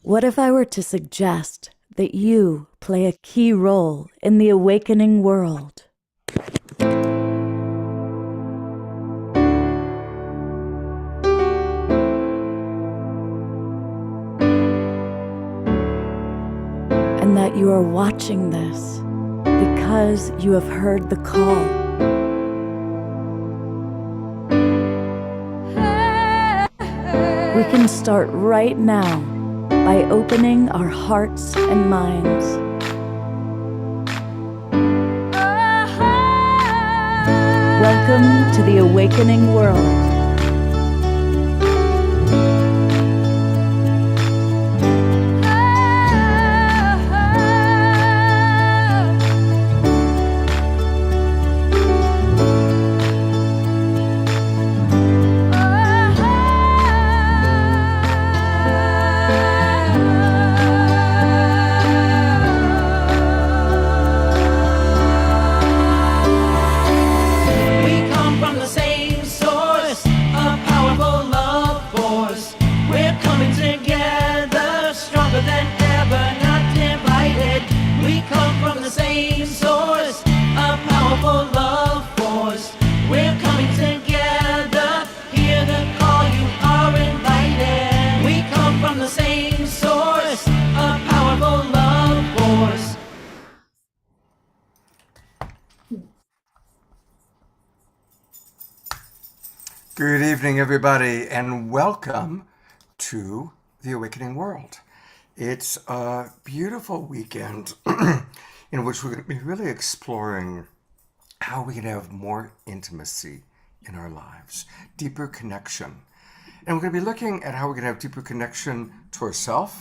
What if I were to suggest that you play a key role in the awakening world? And that you are watching this because you have heard the call. We can start right now by opening our hearts and minds. Welcome to the awakening world. Good evening, everybody, and welcome to the Awakening World. It's a beautiful weekend in which we're going to be really exploring how we can have more intimacy in our lives, deeper connection. And we're going to be looking at how we can have deeper connection to ourselves,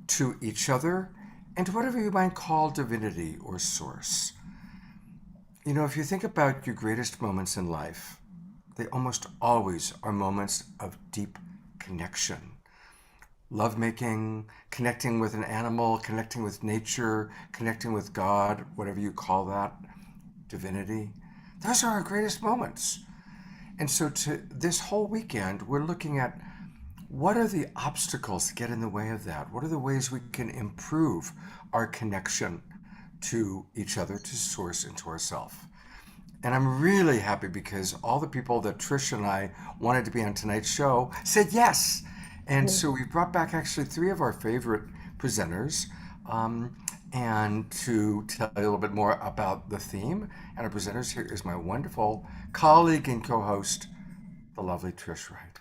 to each other, and to whatever you might call divinity or source. You know, if you think about your greatest moments in life, they almost always are moments of deep connection. Lovemaking, connecting with an animal, connecting with nature, connecting with God, whatever you call that, divinity. Those are our greatest moments. And so to this whole weekend, we're looking at what are the obstacles that get in the way of that? What are the ways we can improve our connection to each other, to source, and to ourselves? And I'm really happy because all the people that Trish and I wanted to be on tonight's show said yes. And so we brought back actually three of our favorite presenters and to tell you a little bit more about the theme. And our presenters here is my wonderful colleague and co-host, the lovely Trish Wright.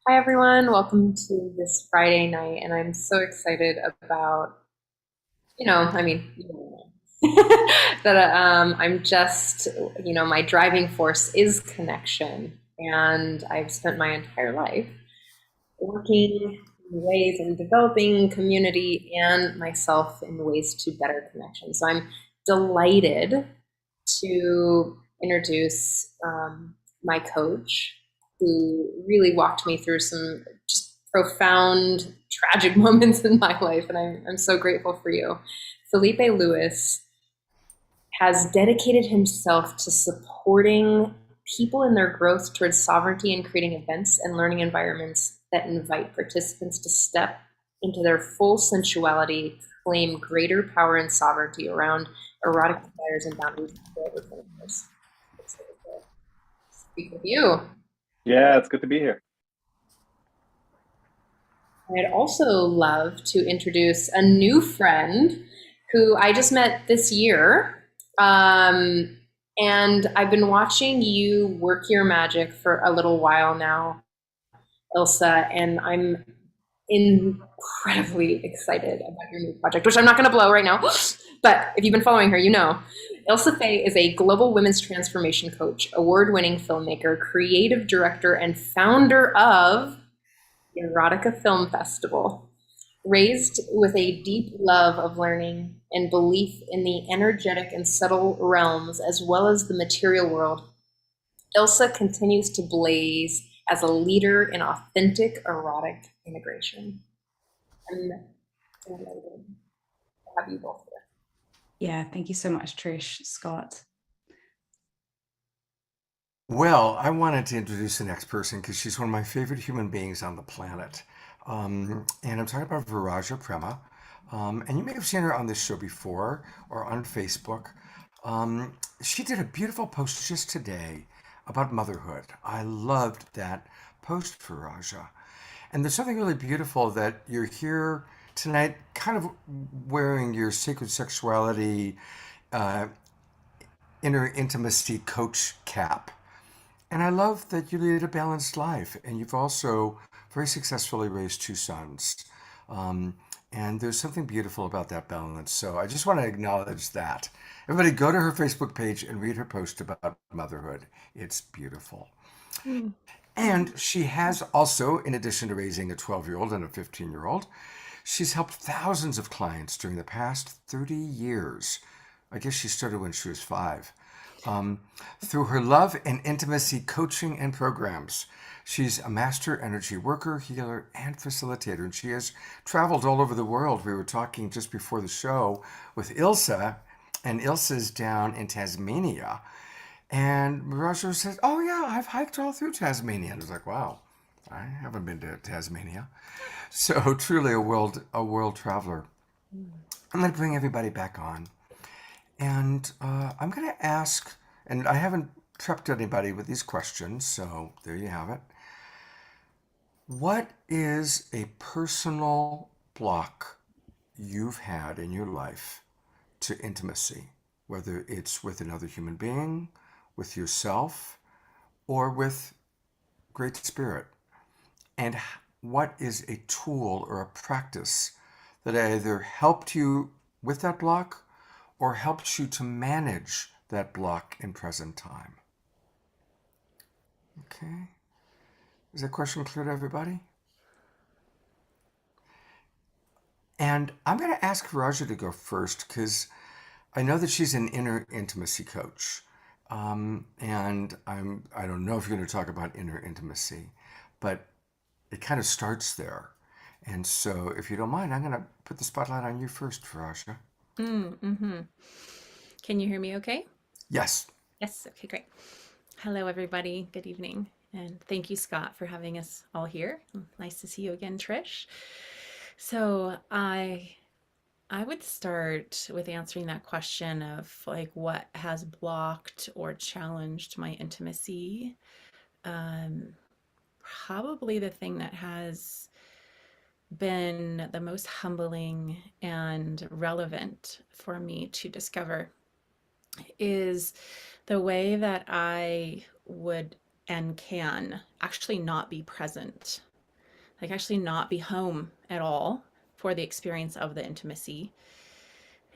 Hi, everyone. Welcome to this Friday night. And I'm so excited about, that I'm just, my driving force is connection. And I've spent my entire life working in ways and developing community and myself in ways to better connection. So I'm delighted to introduce my coach, who really walked me through some just profound, tragic moments in my life. And I'm so grateful for you. Phillippe Lewis has dedicated himself to supporting people in their growth towards sovereignty and creating events and learning environments that invite participants to step into their full sensuality, claim greater power and sovereignty around erotic desires and boundaries. Speak with you. Yeah, it's good to be here. I'd also love to introduce a new friend who I just met this year. And I've been watching you work your magic for a little while now, Ilsa, and I'm incredibly excited about your new project, which I'm not going to blow right now. But if you've been following her, you know. Ilsa Fay is a global women's transformation coach, award-winning filmmaker, creative director, and founder of the Erotic Film Festival. Raised with a deep love of learning and belief in the energetic and subtle realms, as well as the material world, Ilsa continues to blaze as a leader in authentic erotic integration. I'm delighted to have you both here. Yeah, thank you so much, Trish, Scott. Well, I wanted to introduce the next person because she's one of my favorite human beings on the planet. And I'm talking about Viraja Prema. And you may have seen her on this show before or on Facebook. She did a beautiful post just today about motherhood. I loved that post, Viraja. And there's something really beautiful that you're here tonight, kind of wearing your sacred sexuality, uh, inner intimacy coach cap. And I love that you lead a balanced life, and you've also very successfully raised two sons. Um, and there's something beautiful about that balance. So I just want to acknowledge that. Everybody, go to her Facebook page and read her post about motherhood. It's beautiful. Mm. And she has also, in addition to raising a 12-year-old and a 15-year-old, she's helped thousands of clients during the past 30 years. I guess she started when she was 5. Through her love and intimacy coaching and programs. She's a master energy worker, healer, and facilitator, and she has traveled all over the world. We were talking just before the show with Ilsa, and Ilsa's down in Tasmania. And Mirajo says, "Oh yeah, I've hiked all through Tasmania." And I was like, "Wow, I haven't been to Tasmania." So truly a world traveler. I'm going to bring everybody back on. And I'm going to ask, and I haven't prepped anybody with these questions, so there you have it. What is a personal block you've had in your life to intimacy, whether it's with another human being, with yourself, or with Great Spirit? And what is a tool or a practice that either helped you with that block or helps you to manage that block in present time? Okay. Is that question clear to everybody? And I'm going to ask Raja to go first because I know that she's an inner intimacy coach. And I don't know if you're going to talk about inner intimacy, but it kind of starts there. And so if you don't mind, I'm going to put the spotlight on you first, Raja. Mm-hmm. Can you hear me okay? Yes. Yes. Okay, great. Hello, everybody. Good evening. And thank you, Scott, for having us all here. Nice to see you again, Trish. So I would start with answering that question of like what has blocked or challenged my intimacy. Probably the thing that has been the most humbling and relevant for me to discover is the way that I would and can actually not be present, like actually not be home at all for the experience of the intimacy.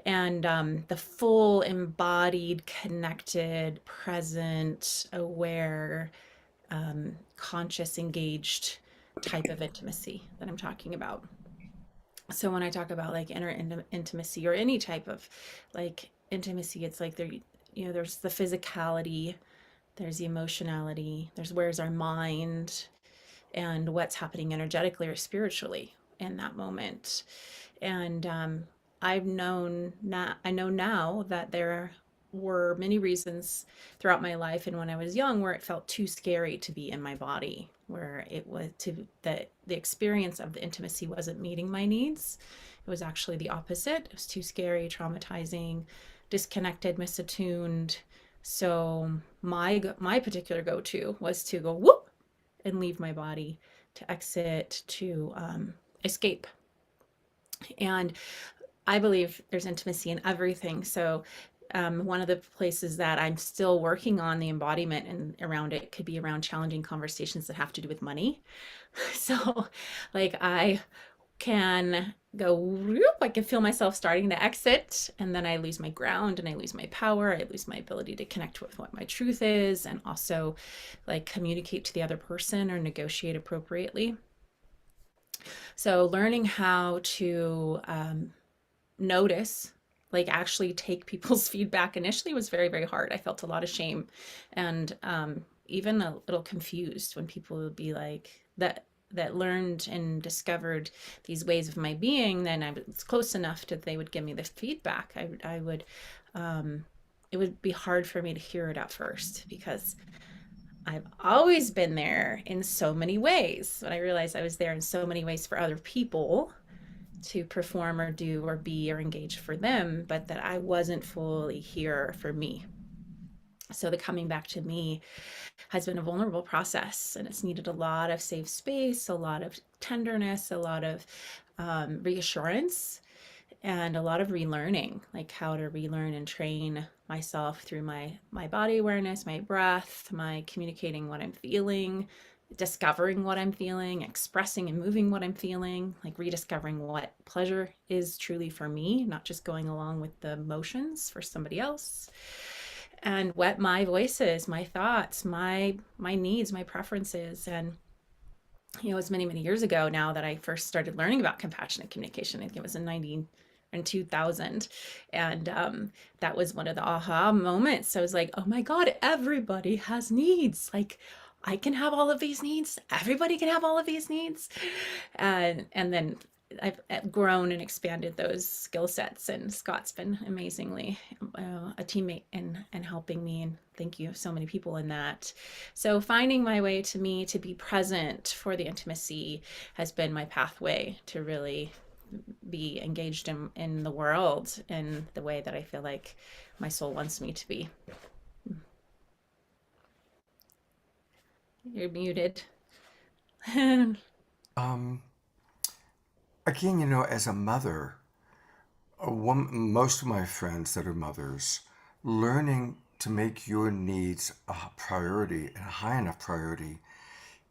And the full embodied, connected, present, aware, conscious, engaged type of intimacy that I'm talking about. So when I talk about like inner intimacy or any type of like intimacy, it's like there, there's the physicality, there's the emotionality, there's where's our mind and what's happening energetically or spiritually in that moment. And I know now that there were many reasons throughout my life and when I was young where it felt too scary to be in my body, where it was the experience of the intimacy wasn't meeting my needs. It was actually the opposite. It was too scary, traumatizing, disconnected, misattuned. So my particular go-to was to go whoop and leave my body, to exit, to escape. And I believe there's intimacy in everything. So one of the places that I'm still working on the embodiment and around it could be around challenging conversations that have to do with money. So like I can go whoop, I can feel myself starting to exit, and then I lose my ground and I lose my power. I lose my ability to connect with what my truth is and also like communicate to the other person or negotiate appropriately. So learning how to notice, like actually take people's feedback initially was very, very hard. I felt a lot of shame and even a little confused when people would be like that learned and discovered these ways of my being. Then I was close enough that they would give me the feedback. I would it would be hard for me to hear it at first because I've always been there in so many ways. But I realized I was there in so many ways for other people to perform or do or be or engage for them, but that I wasn't fully here for me. So the coming back to me has been a vulnerable process, and it's needed a lot of safe space, a lot of tenderness, a lot of reassurance, and a lot of relearning, like how to relearn and train myself through my body awareness, my breath, my communicating what I'm feeling, discovering what I'm feeling, expressing and moving what I'm feeling, like rediscovering what pleasure is truly for me, not just going along with the motions for somebody else. And what my voices, my thoughts, my needs, my preferences. And it's many, many years ago now that I first started learning about compassionate communication. I think it was in 2000. And that was one of the aha moments. I was like, oh my God, everybody has needs. Like, I can have all of these needs. Everybody can have all of these needs. And then I've grown and expanded those skill sets, and Scott's been amazingly a teammate and helping me, and thank you so many people in that. So finding my way to me to be present for the intimacy has been my pathway to really be engaged in the world in the way that I feel like my soul wants me to be. You're muted. Um, Again, as a mother, most of my friends that are mothers, learning to make your needs a priority and a high enough priority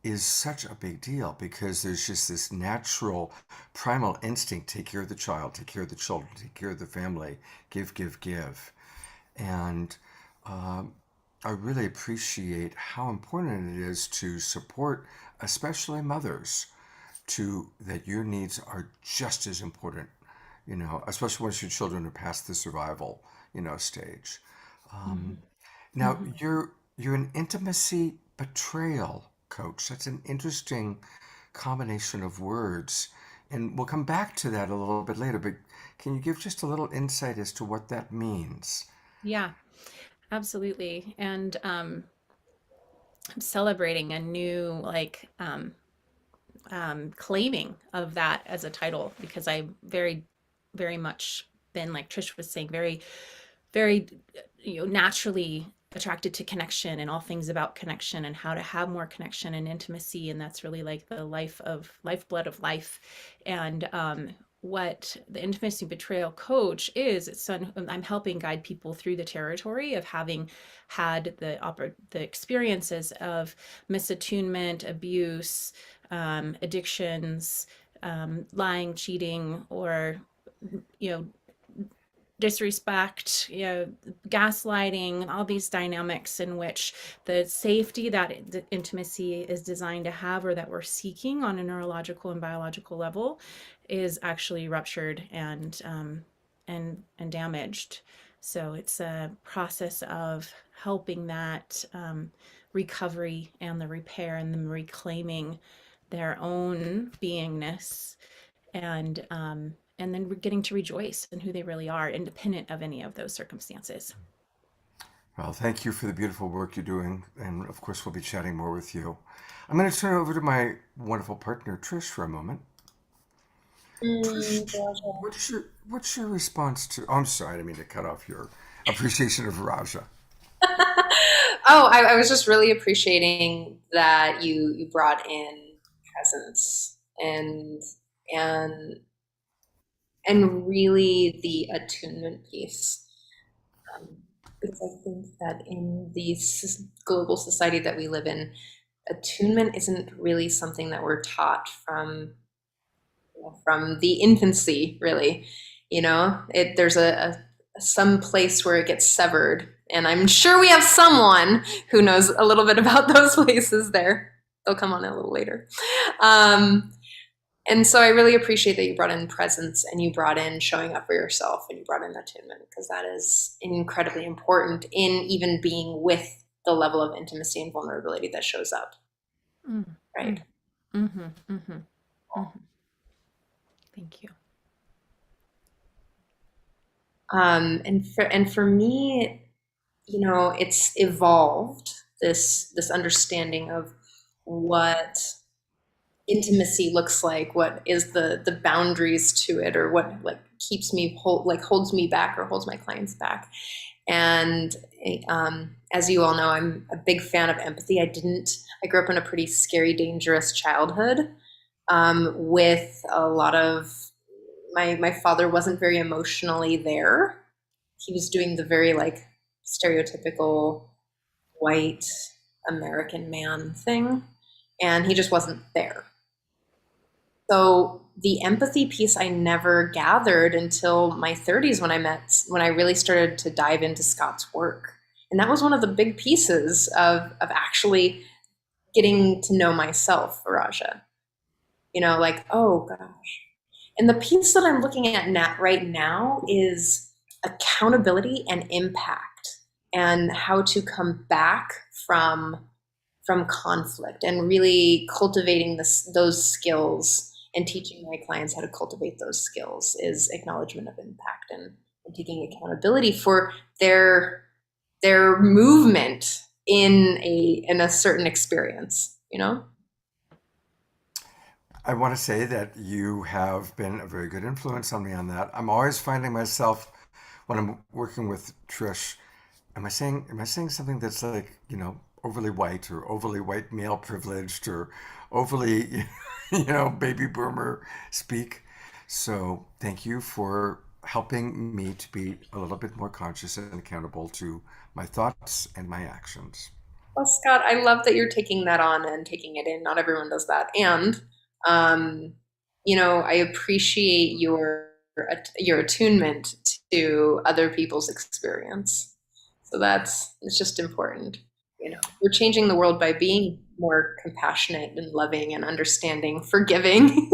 is such a big deal, because there's just this natural primal instinct: take care of the child, take care of the children, take care of the family, give, give, give. And I really appreciate how important it is to support, especially mothers, that your needs are just as important, especially once your children are past the survival, stage. Now, Mhm. you're an intimacy betrayal coach. That's an interesting combination of words, and we'll come back to that a little bit later. But can you give just a little insight as to what that means? Yeah, absolutely. And I'm celebrating a new claiming of that as a title, because I very, very much been, like Trish was saying, very, very, naturally attracted to connection and all things about connection and how to have more connection and intimacy. And that's really like the lifeblood of life. And what the intimacy betrayal coach is, I'm helping guide people through the territory of having had the experiences of misattunement, abuse, addictions, lying, cheating, or you know disrespect, gaslighting, all these dynamics in which the safety that the intimacy is designed to have, or that we're seeking on a neurological and biological level, is actually ruptured and damaged. So it's a process of helping that recovery and the repair and them reclaiming their own beingness, and then getting to rejoice in who they really are, independent of any of those circumstances. Well, thank you for the beautiful work you're doing, and of course, we'll be chatting more with you. I'm going to turn it over to my wonderful partner, Trish, for a moment. Trish, Viraja. what's your response to? Oh, I'm sorry, I didn't mean to cut off your appreciation of Viraja. Oh, I was just really appreciating that you brought in presence and and really the attunement piece. Because I think that in the global society that we live in, attunement isn't really something that we're taught from the infancy, really. There's some place where it gets severed, and I'm sure we have someone who knows a little bit about those places there. They'll come on a little later. And so I really appreciate that you brought in presence, and you brought in showing up for yourself, and you brought in attunement, because that is incredibly important in even being with the level of intimacy and vulnerability that shows up. Right. Mm-hmm, mm-hmm, mm-hmm. Thank you. And for me, it's evolved this understanding of what intimacy looks like, what is the boundaries to it, or what like keeps me holds me back or holds my clients back. And as you all know, I'm a big fan of empathy. I grew up in a pretty scary, dangerous childhood, with a lot of, my father wasn't very emotionally there. He was doing the very like stereotypical white American man thing, and he just wasn't there. So the empathy piece I never gathered until my 30s when I really started to dive into Scott's work. And that was one of the big pieces of actually getting to know myself, Viraja. You know, like, oh gosh. And the piece that I'm looking at right now is accountability and impact, and how to come back from conflict, and really cultivating those skills, and teaching my clients how to cultivate those skills is acknowledgement of impact, and taking accountability for their movement in a certain experience, you know? I want to say that you have been a very good influence on me on that. I'm always finding myself when I'm working with Trish, am I saying something that's like, overly white, or overly white male privileged, or overly, baby boomer speak? So thank you for helping me to be a little bit more conscious and accountable to my thoughts and my actions. Well, Scott, I love that you're taking that on and taking it in. Not everyone does that. And, I appreciate your attunement to other people's experience. So it's just important. We're changing the world by being more compassionate and loving and understanding, forgiving,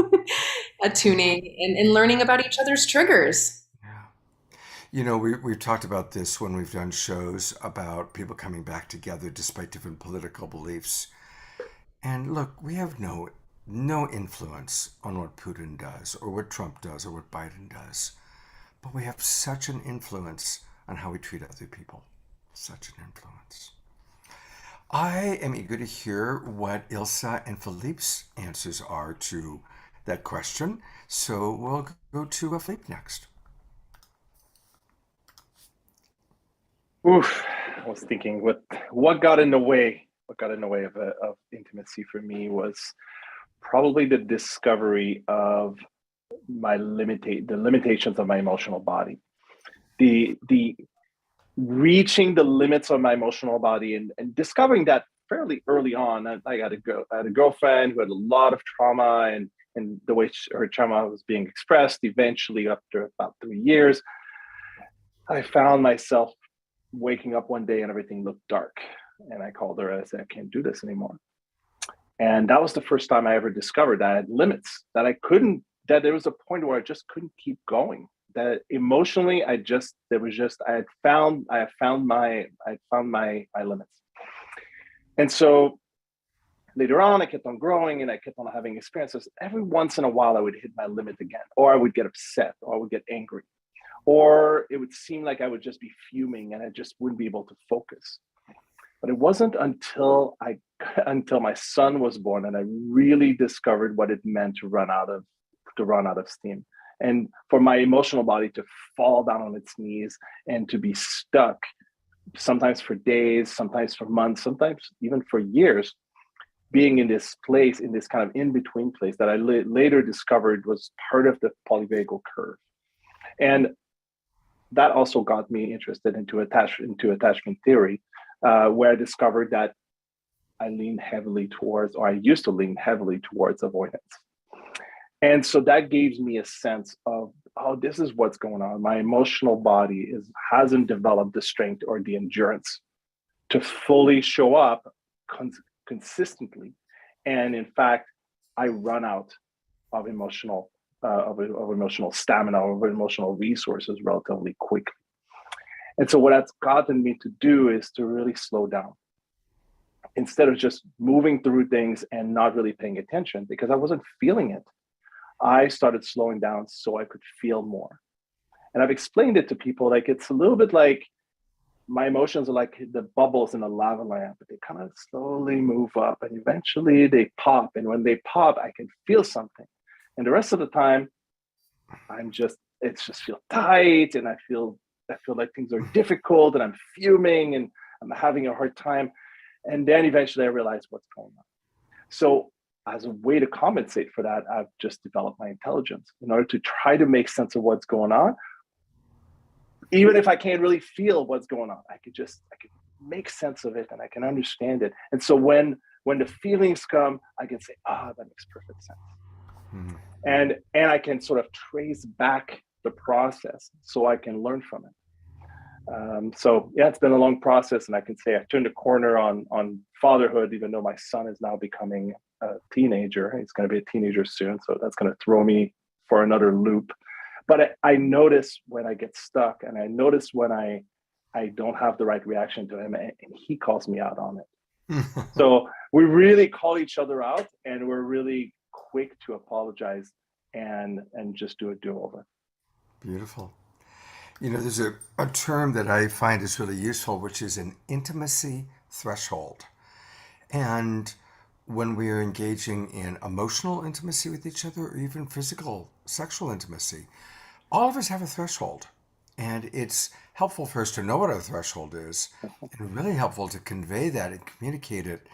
attuning, and learning about each other's triggers. Yeah. We've talked about this when we've done shows about people coming back together despite different political beliefs. And look, we have no influence on what Putin does, or what Trump does, or what Biden does. But we have such an influence on how we treat other people. Such an influence. I am eager to hear what Ilsa and Philippe's answers are to that question. So we'll go to Philippe next. Oof. I was thinking what got in the way. What got in the way of intimacy for me was probably the discovery of the limitations of my emotional body. The reaching the limits of my emotional body, and discovering that fairly early on. I had a girlfriend who had a lot of trauma, and the way her trauma was being expressed. Eventually, after about 3 years, I found myself waking up one day and everything looked dark. And I called her and I said, I can't do this anymore. And that was the first time I ever discovered that I had limits, that there was a point where I just couldn't keep going. That emotionally, I had found my limits. And so later on, I kept on growing and I kept on having experiences. Every once in a while, I would hit my limit again, or I would get upset, or I would get angry, or it would seem like I would just be fuming and I just wouldn't be able to focus. But it wasn't until my son was born and I really discovered what it meant to run out of steam, and for my emotional body to fall down on its knees and to be stuck, sometimes for days, sometimes for months, sometimes even for years, being in this place, in this kind of in-between place that I later discovered was part of the polyvagal curve. And that also got me interested into attachment theory, where I discovered that I used to lean heavily towards avoidance. And so that gave me a sense of, oh, this is what's going on. My emotional body hasn't developed the strength or the endurance to fully show up consistently. And in fact, I run out of emotional stamina, of emotional resources relatively quickly. And so what that's gotten me to do is to really slow down. Instead of just moving through things and not really paying attention, because I wasn't feeling it, I started slowing down so I could feel more. And I've explained it to people, like it's a little bit like my emotions are like the bubbles in a lava lamp. They kind of slowly move up and eventually they pop. And when they pop, I can feel something. And the rest of the time, it's just feel tight, and I feel like things are difficult, and I'm fuming and I'm having a hard time. And then eventually I realize what's going on. So as a way to compensate for that, I've just developed my intelligence in order to try to make sense of what's going on. Even if I can't really feel what's going on, I could make sense of it and I can understand it. And so when the feelings come, I can say, that makes perfect sense. Mm-hmm. And I can sort of trace back the process so I can learn from it. So yeah, it's been a long process, and I can say I turned a corner on fatherhood, even though my son is now becoming a teenager. He's going to be a teenager soon, so that's going to throw me for another loop. But I notice when I get stuck, and I notice when I don't have the right reaction to him, and he calls me out on it. So we really call each other out, and we're really quick to apologize and just do a do-over. Beautiful. You know, there's a term that I find is really useful, which is an intimacy threshold. And when we are engaging in emotional intimacy with each other, or even physical, sexual intimacy, all of us have a threshold. And it's helpful for us to know what our threshold is, and really helpful to convey that and communicate it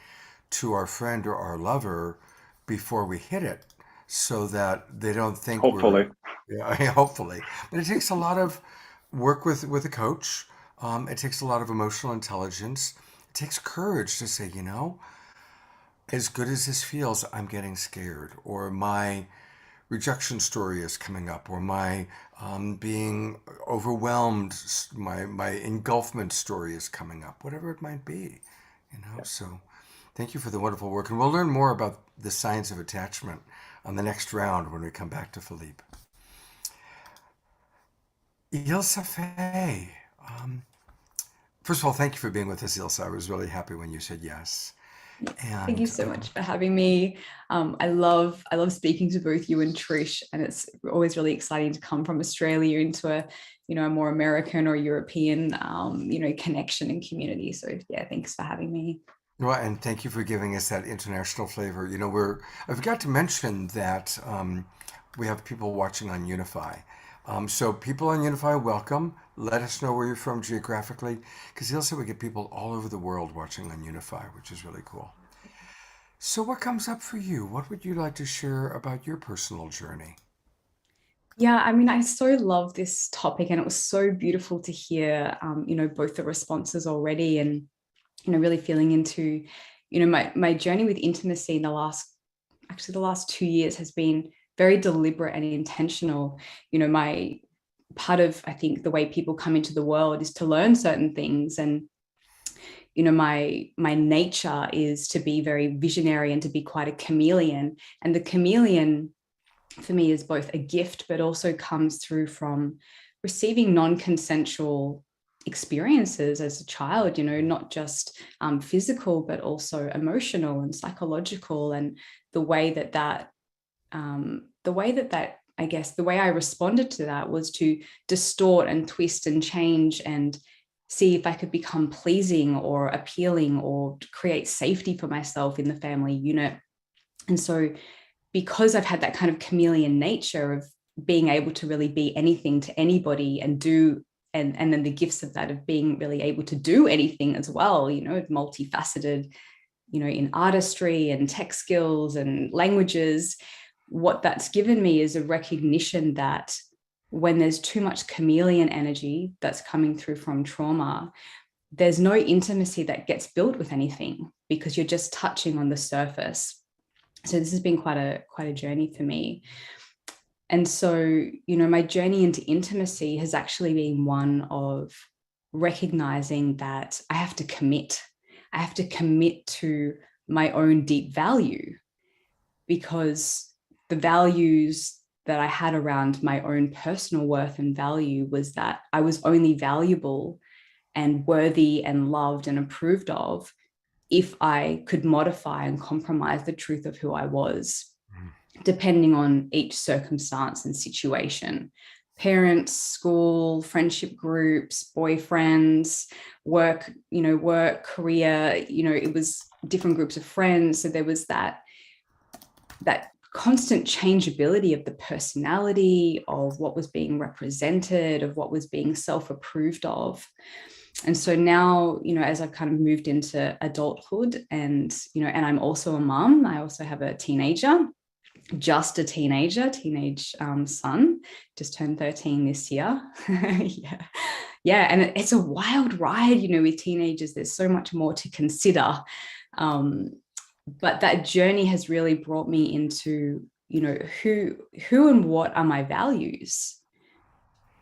to our friend or our lover before we hit it, so that they don't think hopefully. Hopefully. But it takes a lot of work with a coach. It takes a lot of emotional intelligence. It takes courage to say, as good as this feels, I'm getting scared, or my rejection story is coming up, or my being overwhelmed, my engulfment story is coming up, whatever it might be, Yeah. So thank you for the wonderful work. And we'll learn more about the science of attachment on the next round when we come back to Phillippe. Ilsa Fay. First of all, thank you for being with us, Ilsa. I was really happy when you said yes. And, thank you so much for having me. I love speaking to both you and Trish, and it's always really exciting to come from Australia into a more American or European connection and community. So yeah, thanks for having me. Well, and thank you for giving us that international flavor. I forgot to mention that we have people watching on Unify. So people on Unify, welcome. Let us know where you're from geographically, because Ilsa, we get people all over the world watching on Unify, which is really cool. So what comes up for you? What would you like to share about your personal journey? Yeah, I so love this topic, and it was so beautiful to hear, both the responses already, and, really feeling into, my journey with intimacy in the last 2 years has been very deliberate and intentional. My part of, I think, the way people come into the world is to learn certain things. And, my nature is to be very visionary and to be quite a chameleon. And the chameleon for me is both a gift, but also comes through from receiving non-consensual experiences as a child, not just physical, but also emotional and psychological. And the way that I guess the way I responded to that was to distort and twist and change and see if I could become pleasing or appealing or create safety for myself in the family unit. And so because I've had that kind of chameleon nature of being able to really be anything to anybody and do, and then the gifts of that of being really able to do anything as well, multifaceted, in artistry and tech skills and languages, what that's given me is a recognition that when there's too much chameleon energy that's coming through from trauma, there's no intimacy that gets built with anything because you're just touching on the surface. So this has been quite a journey for me. And so, my journey into intimacy has actually been one of recognizing that I have to commit. I have to commit to my own deep value, because the values that I had around my own personal worth and value was that I was only valuable and worthy and loved and approved of if I could modify and compromise the truth of who I was, depending on each circumstance and situation. parents, school, friendship groups, boyfriends, work, career, it was different groups of friends. So there was that constant changeability of the personality, of what was being represented, of what was being self-approved of. And so now, as I've kind of moved into adulthood and I'm also a mum, I also have a teenager, teenage son, just turned 13 this year. Yeah. And it's a wild ride, with teenagers. There's so much more to consider. But that journey has really brought me into, who and what are my values?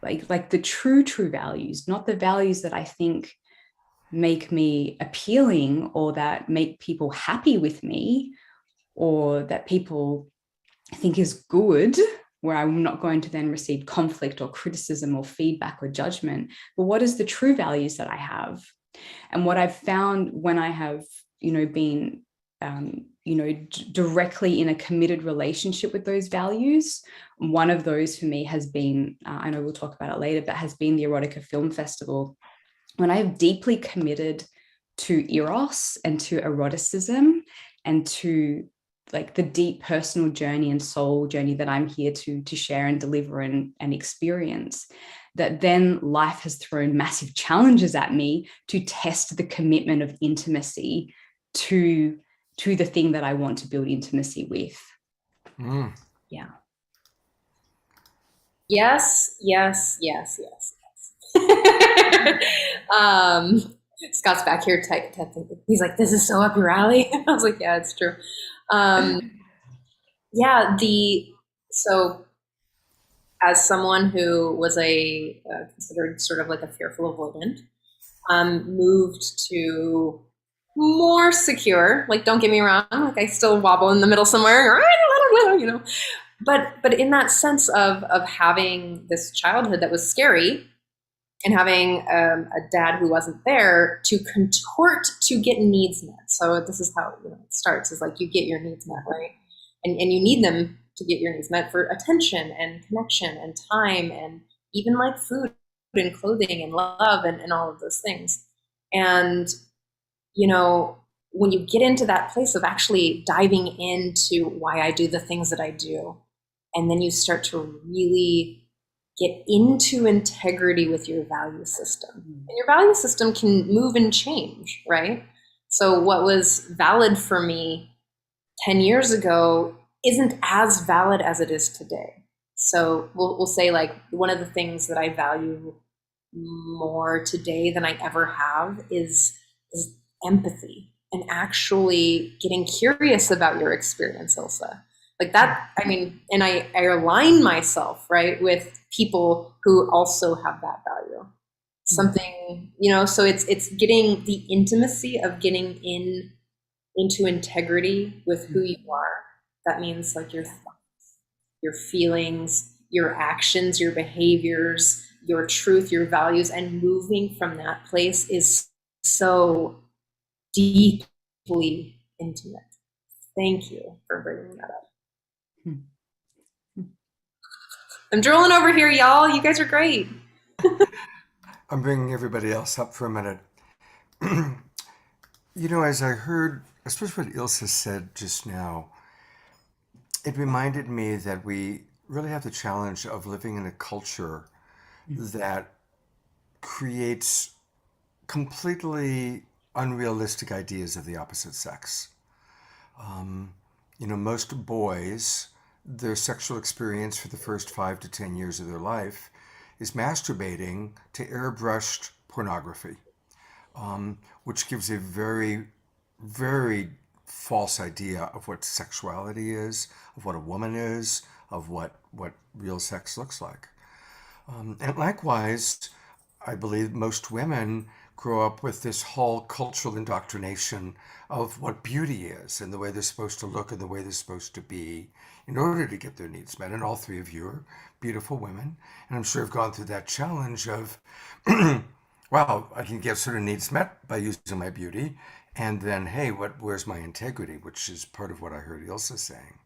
Like the true values, not the values that I think make me appealing or that make people happy with me or that people think is good, where I'm not going to then receive conflict or criticism or feedback or judgment. But what is the true values that I have? And what I've found when I have, been directly in a committed relationship with those values. One of those for me has been, I know we'll talk about it later, but has been the Erotica Film Festival. When I have deeply committed to Eros and to eroticism and to like the deep personal journey and soul journey that I'm here to share and deliver and experience, that then life has thrown massive challenges at me to test the commitment of intimacy to the thing that I want to build intimacy with. Yeah. Yes. Scott's back here typing. He's like, this is so up your alley. I was like, yeah, it's true. So as someone who was considered sort of like a fearful avoidant, moved to more secure, like, don't get me wrong, like I still wobble in the middle somewhere, but in that sense of having this childhood that was scary and having a dad who wasn't there to contort to get needs met. So this is how it starts, is like you get your needs met, right? And you need them to get your needs met for attention and connection and time and even like food and clothing and love and all of those things. And, when you get into that place of actually diving into why I do the things that I do, and then you start to really get into integrity with your value system. And your value system can move and change, right? So what was valid for me 10 years ago isn't as valid as it is today. So we'll say, like, one of the things that I value more today than I ever have is empathy and actually getting curious about your experience, Ilsa. Like that, and I align myself, right, with people who also have that value. Something, so it's getting the intimacy of getting into integrity with who you are. That means like your thoughts, your feelings, your actions, your behaviors, your truth, your values, and moving from that place is so deeply intimate. Thank you for bringing that up. I'm drooling over here, y'all. You guys are great. I'm bringing everybody else up for a minute. As I heard, especially what Ilsa said just now, it reminded me that we really have the challenge of living in a culture that creates completely unrealistic ideas of the opposite sex. Most boys, their sexual experience for the first 5 to 10 years of their life is masturbating to airbrushed pornography, which gives a very, very false idea of what sexuality is, of what a woman is, of what real sex looks like. And likewise, I believe most women grow up with this whole cultural indoctrination of what beauty is and the way they're supposed to look and the way they're supposed to be in order to get their needs met. And all three of you are beautiful women. And I'm sure have gone through that challenge of, well, I can get certain needs met by using my beauty. And then, hey, where's my integrity? Which is part of what I heard Ilsa saying.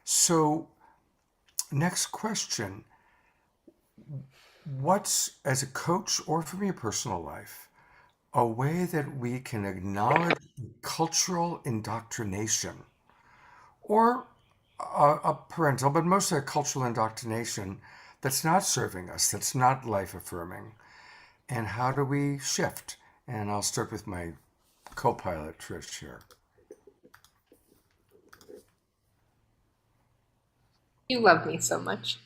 So next question. what's, as a coach or from your personal life, a way that we can acknowledge cultural indoctrination or a parental, but mostly a cultural indoctrination that's not serving us, that's not life affirming? And how do we shift? And I'll start with my co-pilot, Trish, here. You love me so much.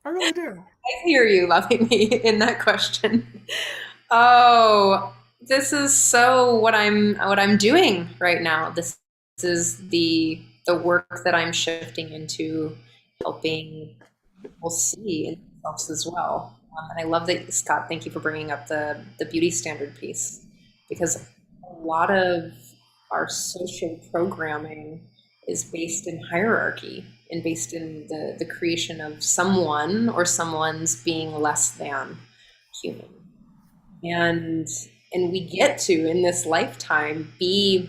I really do. I hear you loving me in that question. Oh, this is so what I'm doing right now. This is the work that I'm shifting into, helping people see in themselves as well. And I love that, Scott, thank you for bringing up the beauty standard piece, because a lot of our social programming is based in hierarchy and based in the creation of someone or someone's being less than human. And we get to, in this lifetime, be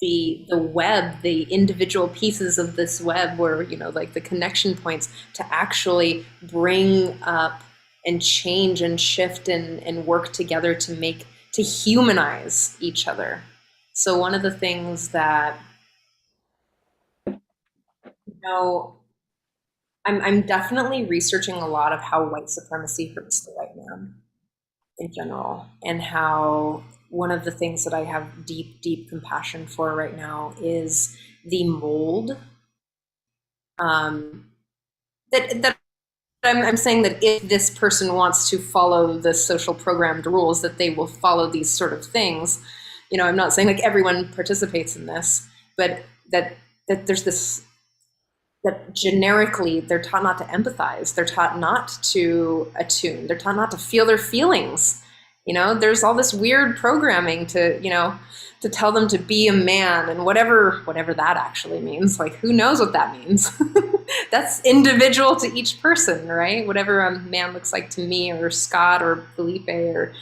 the web, the individual pieces of this web where, like the connection points to actually bring up and change and shift and work together to humanize each other. So one of the things that, I'm definitely researching a lot of how white supremacy hurts the white man in general, and how one of the things that I have deep compassion for right now is the mold that I'm saying that if this person wants to follow the social programmed rules, that they will follow these sort of things. I'm not saying like everyone participates in this, but that there's this, that generically they're taught not to empathize, they're taught not to attune, they're taught not to feel their feelings. There's all this weird programming to tell them to be a man, and whatever that actually means. Like, who knows what that means? That's individual to each person, right? Whatever a man looks like to me, or Scott, or Phillippe, or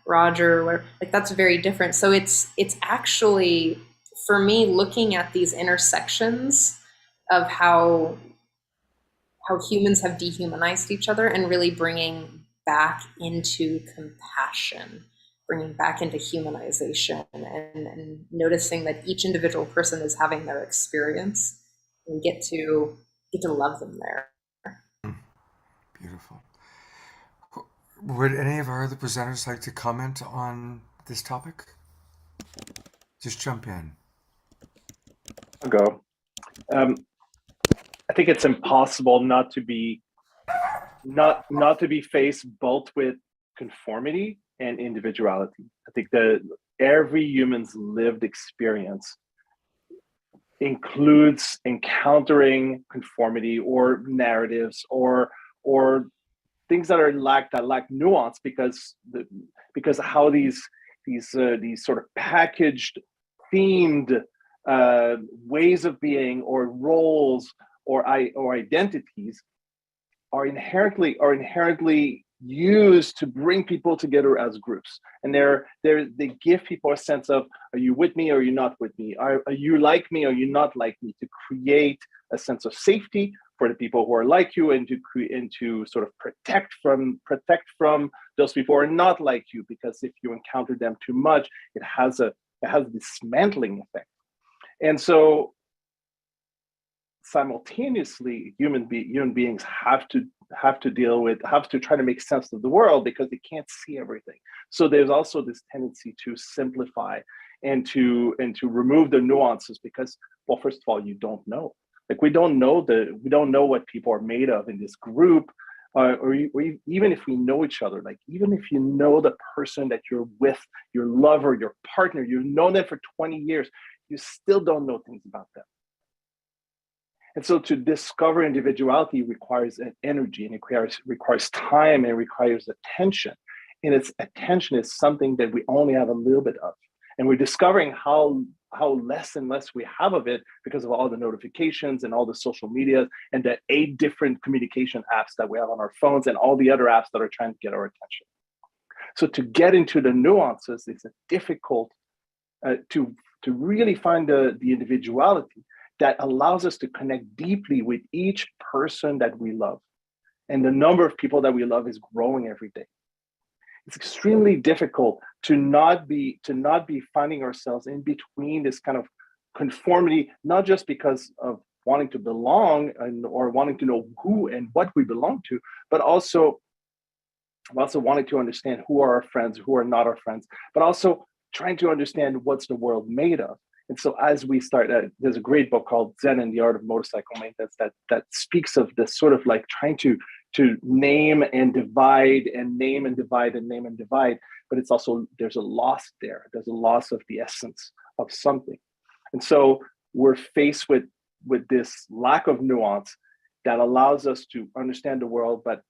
Roger, or like, that's very different. So it's actually, for me, looking at these intersections of how humans have dehumanized each other, and really bringing back into compassion, bringing back into humanization, and noticing that each individual person is having their experience, and get to love them there. Beautiful. Would any of our other presenters like to comment on this topic? Just jump in. I'll go. I think it's impossible not to be faced both with conformity and individuality. I think that every human's lived experience includes encountering conformity or narratives or things that lack nuance, because how these sort of packaged, themed ways of being, or roles, or identities are inherently used to bring people together as groups. And they give people a sense of, are you with me or are you not with me? Are you like me or are you not like me? To create a sense of safety for the people who are like you, and to sort of protect from those people who are not like you, because if you encounter them too much, it has a dismantling effect. And so simultaneously, human beings have to try to make sense of the world, because they can't see everything. So there's also this tendency to simplify and to remove the nuances, because, well, first of all, you don't know. Like, we don't know what people are made of in this group, or even if we know each other. Like, even if you know the person that you're with, your lover, your partner, you've known them for 20 years, you still don't know things about them. And so to discover individuality requires an energy, and it requires time, and it requires attention. And its attention is something that we only have a little bit of. And we're discovering how less and less we have of it, because of all the notifications and all the social media and the 8 different communication apps that we have on our phones, and all the other apps that are trying to get our attention. So to get into the nuances, it's difficult to really find the individuality that allows us to connect deeply with each person that we love. And the number of people that we love is growing every day. It's extremely difficult to not be finding ourselves in between this kind of conformity, not just because of wanting to belong or wanting to know who and what we belong to, but also wanting to understand who are our friends, who are not our friends, but also trying to understand what's the world made of. And so as we start, there's a great book called Zen and the Art of Motorcycle Maintenance that speaks of this sort of like trying to name and divide and name and divide and name and divide, but it's also, there's a loss there. There's a loss of the essence of something. And so we're faced with this lack of nuance that allows us to understand the world, but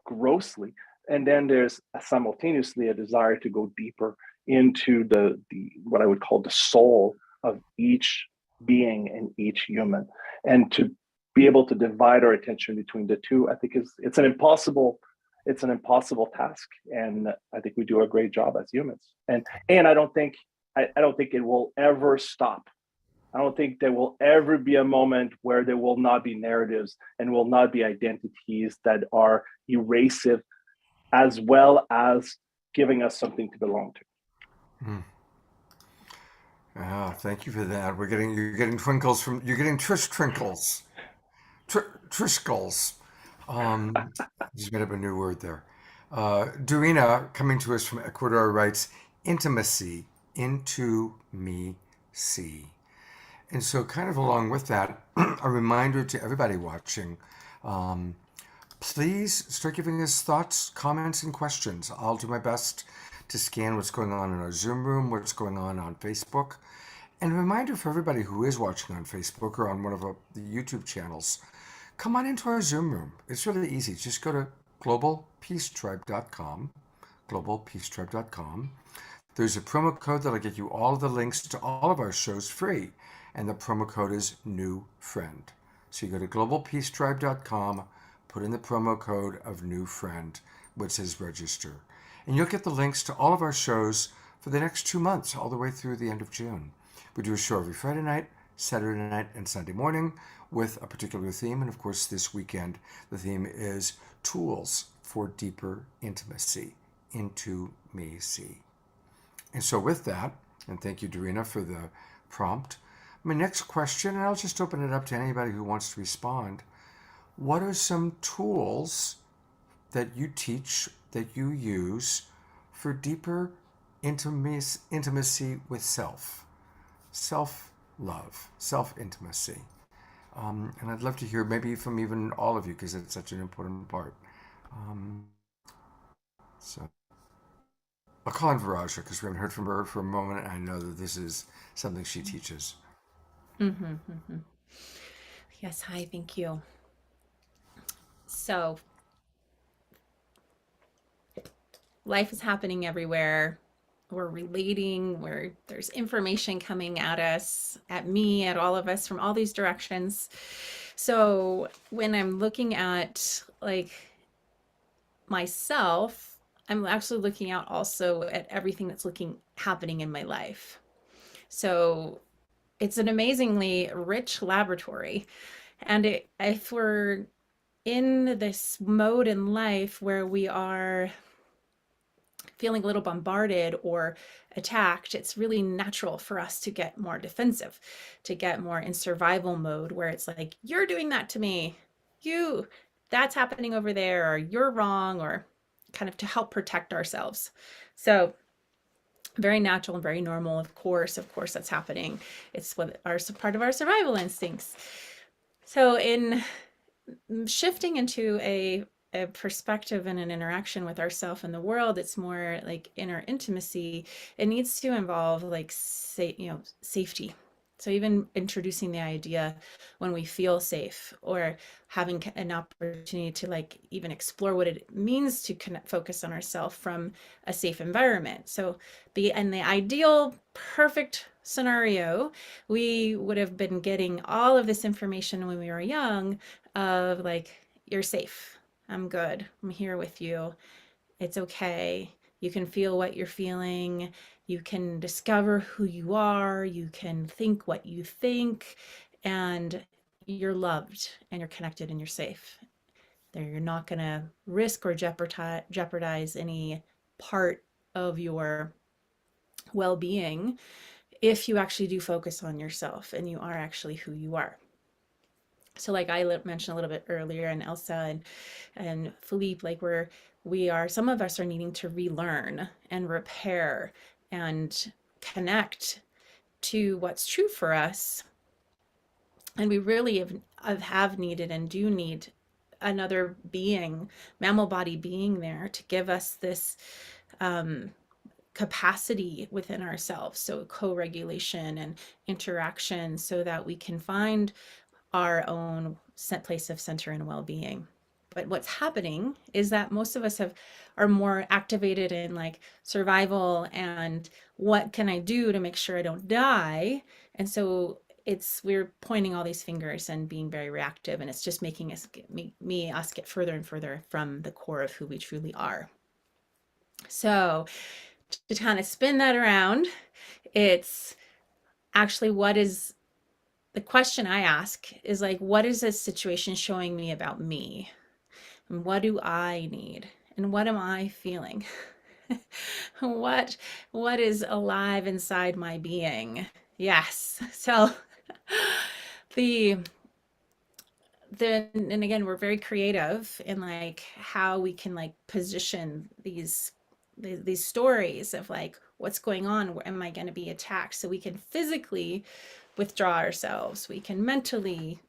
grossly. And then there's simultaneously a desire to go deeper into the what I would call the soul of each being and each human, and to be able to divide our attention between the two. I think it's an impossible task, and I think we do a great job as humans. And I don't think it will ever stop. I don't think there will ever be a moment where there will not be narratives and will not be identities that are erasive, as well as giving us something to belong to. Mm. Thank you for that. You're getting twinkles you're getting Trish Trinkles. Trishkles. Just made up a new word there. Dorina, coming to us from Ecuador, writes, intimacy, into me see. And so kind of along with that, a reminder to everybody watching, please start giving us thoughts, comments, and questions. I'll do my best to scan what's going on in our Zoom room, what's going on Facebook. And a reminder for everybody who is watching on Facebook or on one of the YouTube channels, come on into our Zoom room. It's really easy. Just go to globalpeacetribe.com, globalpeacetribe.com. There's a promo code that'll get you all of the links to all of our shows free. And the promo code is New Friend. So you go to globalpeacetribe.com, put in the promo code of New Friend, which says register. And you'll get the links to all of our shows for the next 2 months, all the way through the end of June. We do a show every Friday night, Saturday night, and Sunday morning with a particular theme. And of course, this weekend, the theme is Tools for Deeper Intimacy, Into Me See. And so with that, and thank you, Dorina, for the prompt, my next question, and I'll just open it up to anybody who wants to respond. What are some tools that you teach, that you use for deeper intimacy with self-love, self-intimacy? And I'd love to hear maybe from even all of you, because it's such an important part. So I'll call on Viraja, because we haven't heard from her for a moment, and I know that this is something she teaches. Yes, hi, thank you. So, life is happening everywhere. We're relating, there's information coming at us, at me, at all of us from all these directions. So when I'm looking at like myself, I'm actually looking out also at everything that's happening in my life. So it's an amazingly rich laboratory. And if we're in this mode in life where we are feeling a little bombarded or attacked, it's really natural for us to get more defensive, to get more in survival mode, where it's like, you're doing that to me, that's happening over there, or you're wrong, or kind of to help protect ourselves. So very natural and very normal. Of course that's happening. It's part of our survival instincts. So in shifting into a perspective and an interaction with ourselves and the world, it's more like inner intimacy. It needs to involve like safety. So even introducing the idea when we feel safe, or having an opportunity to like even explore what it means to focus on ourselves from a safe environment. So in the ideal perfect scenario, we would have been getting all of this information when we were young of like, you're safe, I'm good, I'm here with you, it's okay, you can feel what you're feeling, you can discover who you are, you can think what you think, and you're loved and you're connected and you're safe. You're not going to risk or jeopardize any part of your well-being if you actually do focus on yourself and you are actually who you are. So like I mentioned a little bit earlier, and Ilsa and Phillippe, like some of us are needing to relearn and repair and connect to what's true for us. And we really have needed and do need another being, mammal body being there to give us this capacity within ourselves. So co-regulation and interaction, so that we can find our own place of center and well-being. But what's happening is that most of us are more activated in like survival and what can I do to make sure I don't die? And so we're pointing all these fingers and being very reactive, and it's just making us get further and further from the core of who we truly are. So to kind of spin that around, it's actually the question I ask is like, what is this situation showing me about me? And what do I need? And what am I feeling? What is alive inside my being? Yes. So and again, we're very creative in like how we can like position these stories of like what's going on, where am I going to be attacked, so we can physically withdraw ourselves, we can mentally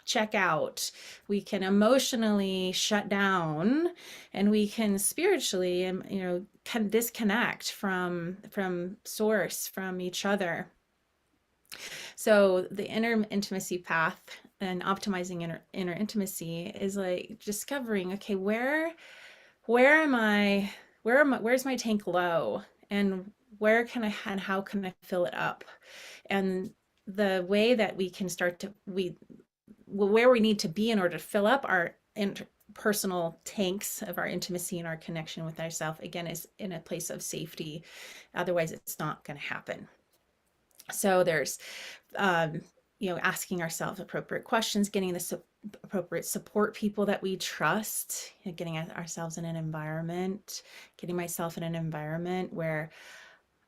check out, we can emotionally shut down, and we can spiritually can disconnect from source, from each other. So the inner intimacy path and optimizing inner intimacy is like discovering, okay, where's my tank low, and how can I fill it up? And the way that we can where we need to be in order to fill up our personal tanks of our intimacy and our connection with ourselves, again, is in a place of safety. Otherwise, it's not going to happen. So there's asking ourselves appropriate questions, getting the appropriate support people that we trust, getting ourselves in an environment, getting myself in an environment where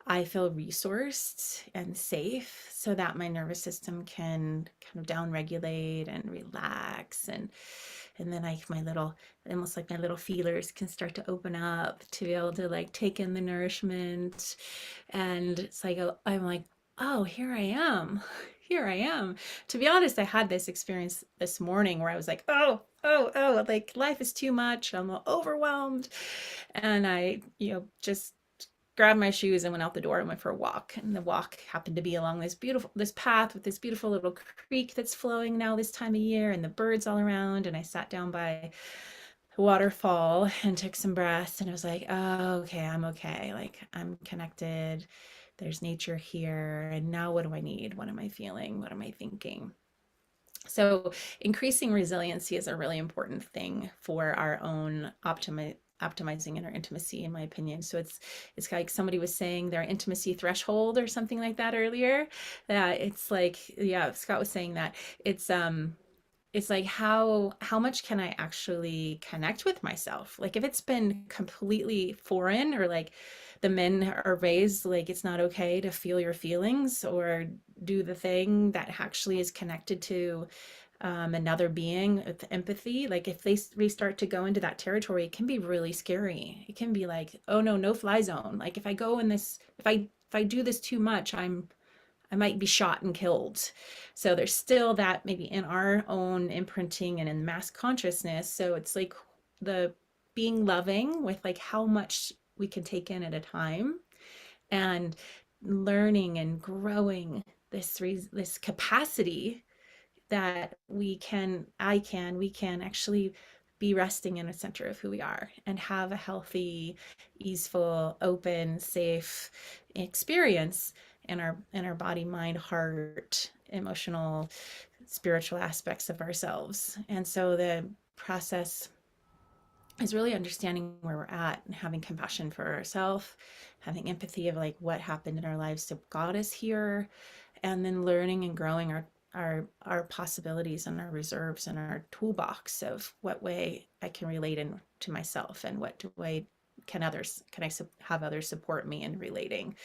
I feel resourced and safe, so that my nervous system can kind of downregulate and relax, and then almost like my little feelers can start to open up to be able to like take in the nourishment. And it's like I'm like, oh, here I am. To be honest, I had this experience this morning where I was like, oh, like life is too much. I'm overwhelmed. And I, just grabbed my shoes and went out the door and went for a walk. And the walk happened to be along this path with this beautiful little creek that's flowing now this time of year, and the birds all around. And I sat down by a waterfall and took some breaths, and I was like, oh, okay, I'm okay. Like, I'm connected. There's nature here. And now what do I need? What am I feeling? What am I thinking? So increasing resiliency is a really important thing for our own optimizing inner intimacy, in my opinion. So it's like somebody was saying their intimacy threshold or something like that earlier. That it's like, yeah, Scott was saying that it's like how much can I actually connect with myself? Like if it's been completely foreign, or like the men are raised like it's not okay to feel your feelings or do the thing that actually is connected to another being with empathy. Like if we start to go into that territory, it can be really scary. It can be like, oh no fly zone. Like if I go in this, if I do this too much, I might be shot and killed. So there's still that maybe in our own imprinting and in mass consciousness. So it's like the being loving with like how much we can take in at a time, and learning and growing this capacity that we can actually be resting in the center of who we are and have a healthy, easeful, open, safe experience in our body, mind, heart, emotional, spiritual aspects of ourselves. And so the process is really understanding where we're at and having compassion for ourselves, having empathy of like what happened in our lives to got us here, and then learning and growing our possibilities and our reserves and our toolbox of what way I can relate to myself, and what way can I have others support me in relating,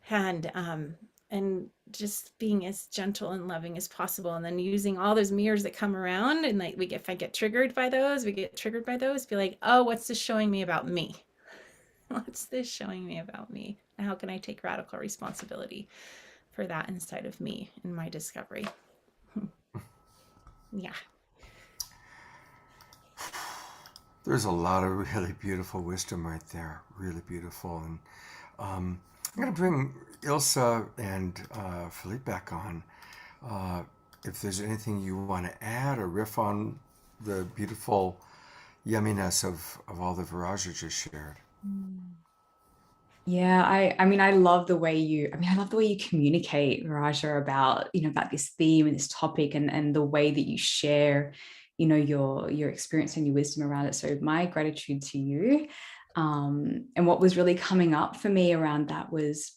and just being as gentle and loving as possible, and then using all those mirrors that come around, and like if I get triggered by those, be like, oh, what's this showing me about me? What's this showing me about me? And how can I take radical responsibility for that inside of me in my discovery? Yeah. There's a lot of really beautiful wisdom right there, really beautiful. And I'm going to bring Ilsa and Phillippe back on. If there's anything you want to add or riff on the beautiful yumminess of all the Viraja just shared. Yeah, I mean, I love the way you communicate, Viraja, about, about this theme and this topic, and the way that you share, your experience and your wisdom around it. So my gratitude to you. And what was really coming up for me around that was,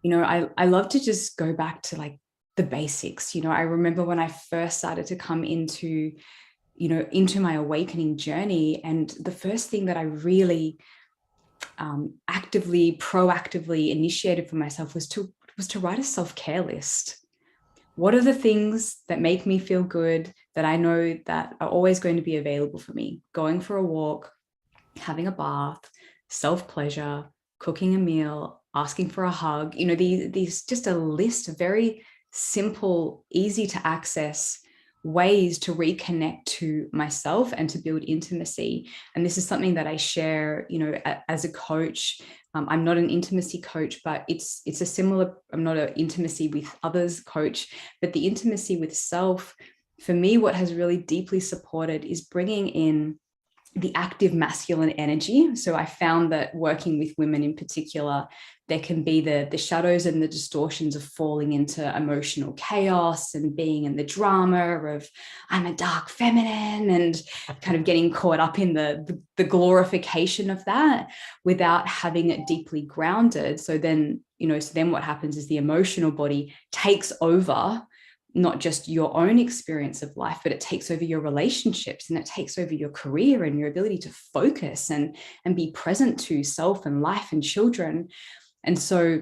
I love to just go back to like the basics. I remember when I first started to come into my awakening journey, and the first thing that I really proactively initiated for myself was to write a self-care list. What are the things that make me feel good, that I know that are always going to be available for me? Going for a walk, having a bath, self-pleasure, cooking a meal, asking for a hug, these just a list of very simple, easy to access ways to reconnect to myself and to build intimacy. And this is something that I share, as a coach. I'm not an intimacy coach, but it's a similar, I'm not an intimacy with others coach, but the intimacy with self, for me, what has really deeply supported is bringing in the active masculine energy. So I found that working with women in particular, there can be the shadows and the distortions of falling into emotional chaos and being in the drama of I'm a dark feminine, and kind of getting caught up in the glorification of that without having it deeply grounded. So then what happens is the emotional body takes over not just your own experience of life, but it takes over your relationships, and it takes over your career and your ability to focus and be present to self and life and children. And so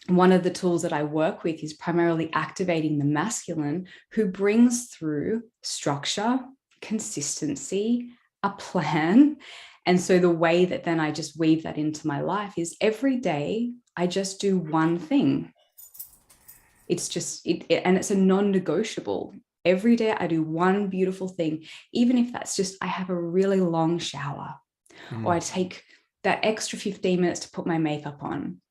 one of the tools that I work with is primarily activating the masculine, who brings through structure, consistency, a plan. And so the way that then I just weave that into my life is every day I just do one thing. It's just, and it's a non-negotiable. Every day I do one beautiful thing, even if that's just, I have a really long shower, or I take that extra 15 minutes to put my makeup on,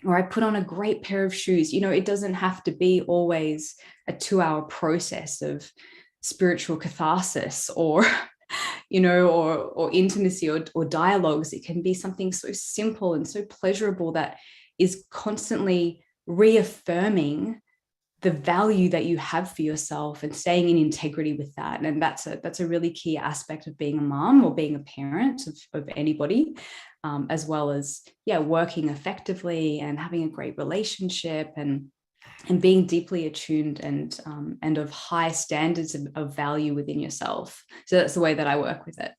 or I put on a great pair of shoes. It doesn't have to be always a 2-hour process of spiritual catharsis or, or intimacy or dialogues. It can be something so simple and so pleasurable that is constantly reaffirming the value that you have for yourself and staying in integrity with that. And that's a really key aspect of being a mom or being a parent of anybody, as well as, working effectively and having a great relationship and being deeply attuned and of high standards of value within yourself. So that's the way that I work with it.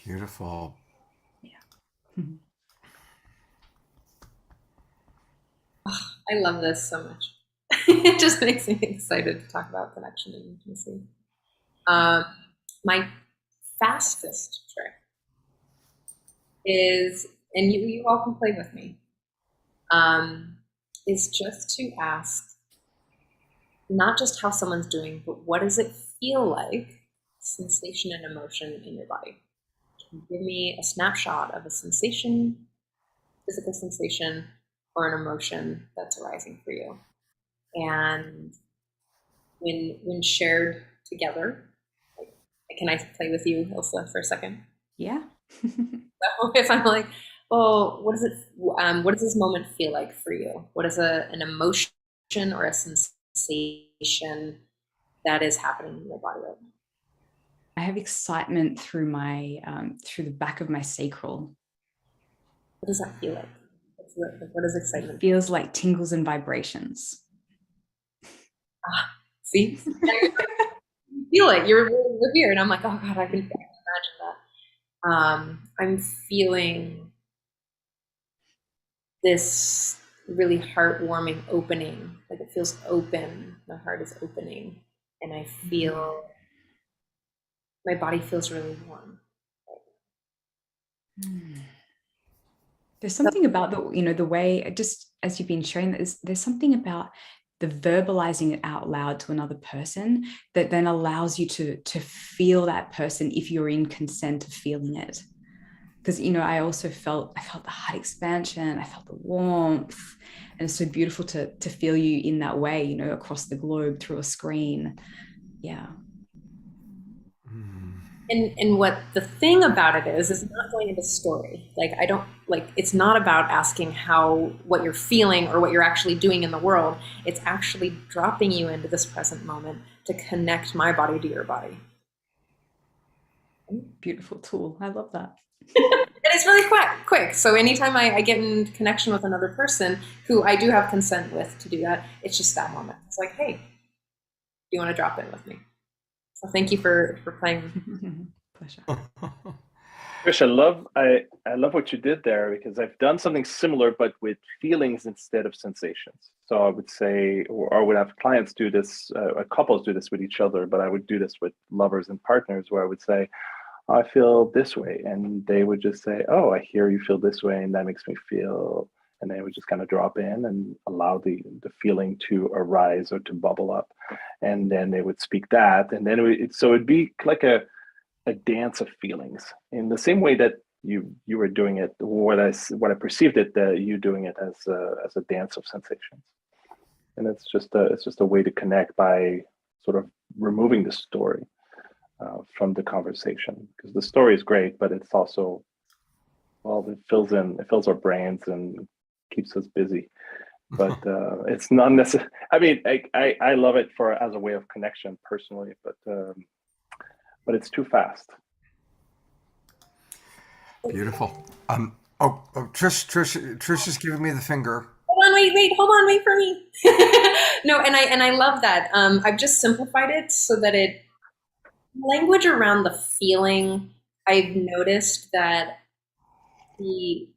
Beautiful. Yeah. I love this so much. It just makes me excited to talk about connection and intimacy. My fastest trick is, and you all can play with me, is just to ask not just how someone's doing, but what does it feel like, sensation and emotion in your body. Can you give me a snapshot of a sensation, physical sensation, or an emotion that's arising for you? And when shared together, like, can I play with you, Ilsa, for a second? Yeah. So if I'm like, oh, what does this moment feel like for you? What is an emotion or a sensation that is happening in your body right now? I have excitement through through the back of my sacral. What does that feel like? What does excitement It feels like tingles and vibrations. See, feel it. You're here, and I'm like, oh God, I can imagine that. I'm feeling this really heartwarming opening. Like it feels open. My heart is opening, and I feel my body feels really warm. There's something about the way, just as you've been sharing, there's something about the verbalizing it out loud to another person that then allows you to feel that person if you're in consent of feeling it. Because I also felt the heart expansion, I felt the warmth, and it's so beautiful to feel you in that way, across the globe through a screen. Yeah. And what the thing about it is not going into story. Like it's not about asking what you're feeling or what you're actually doing in the world. It's actually dropping you into this present moment to connect my body to your body. Beautiful tool. I love that. And it's really quick. So anytime I get in connection with another person who I do have consent with to do that, it's just that moment. It's like, hey, do you want to drop in with me? So thank you for playing. Pleasure. Trish, I love what you did there, because I've done something similar, but with feelings instead of sensations. So I would say, or I would have clients do this, couples do this with each other, but I would do this with lovers and partners, where I would say, I feel this way. And they would just say, oh, I hear you feel this way, and that makes me feel, and they would just kind of drop in and allow the feeling to arise or to bubble up. And then they would speak that. And then it'd be like a dance of feelings, in the same way that you were doing it, what I perceived it, you doing it as a dance of sensations. And it's just a way to connect by sort of removing the story from the conversation, because the story is great, but it's also, well, it fills our brains and keeps us busy. But it's not necessarily. I mean, I love it as a way of connection personally, but it's too fast. Beautiful. Trish is giving me the finger. Hold on, wait for me. No, and I love that. I've just simplified it so that language around the feeling. I've noticed that the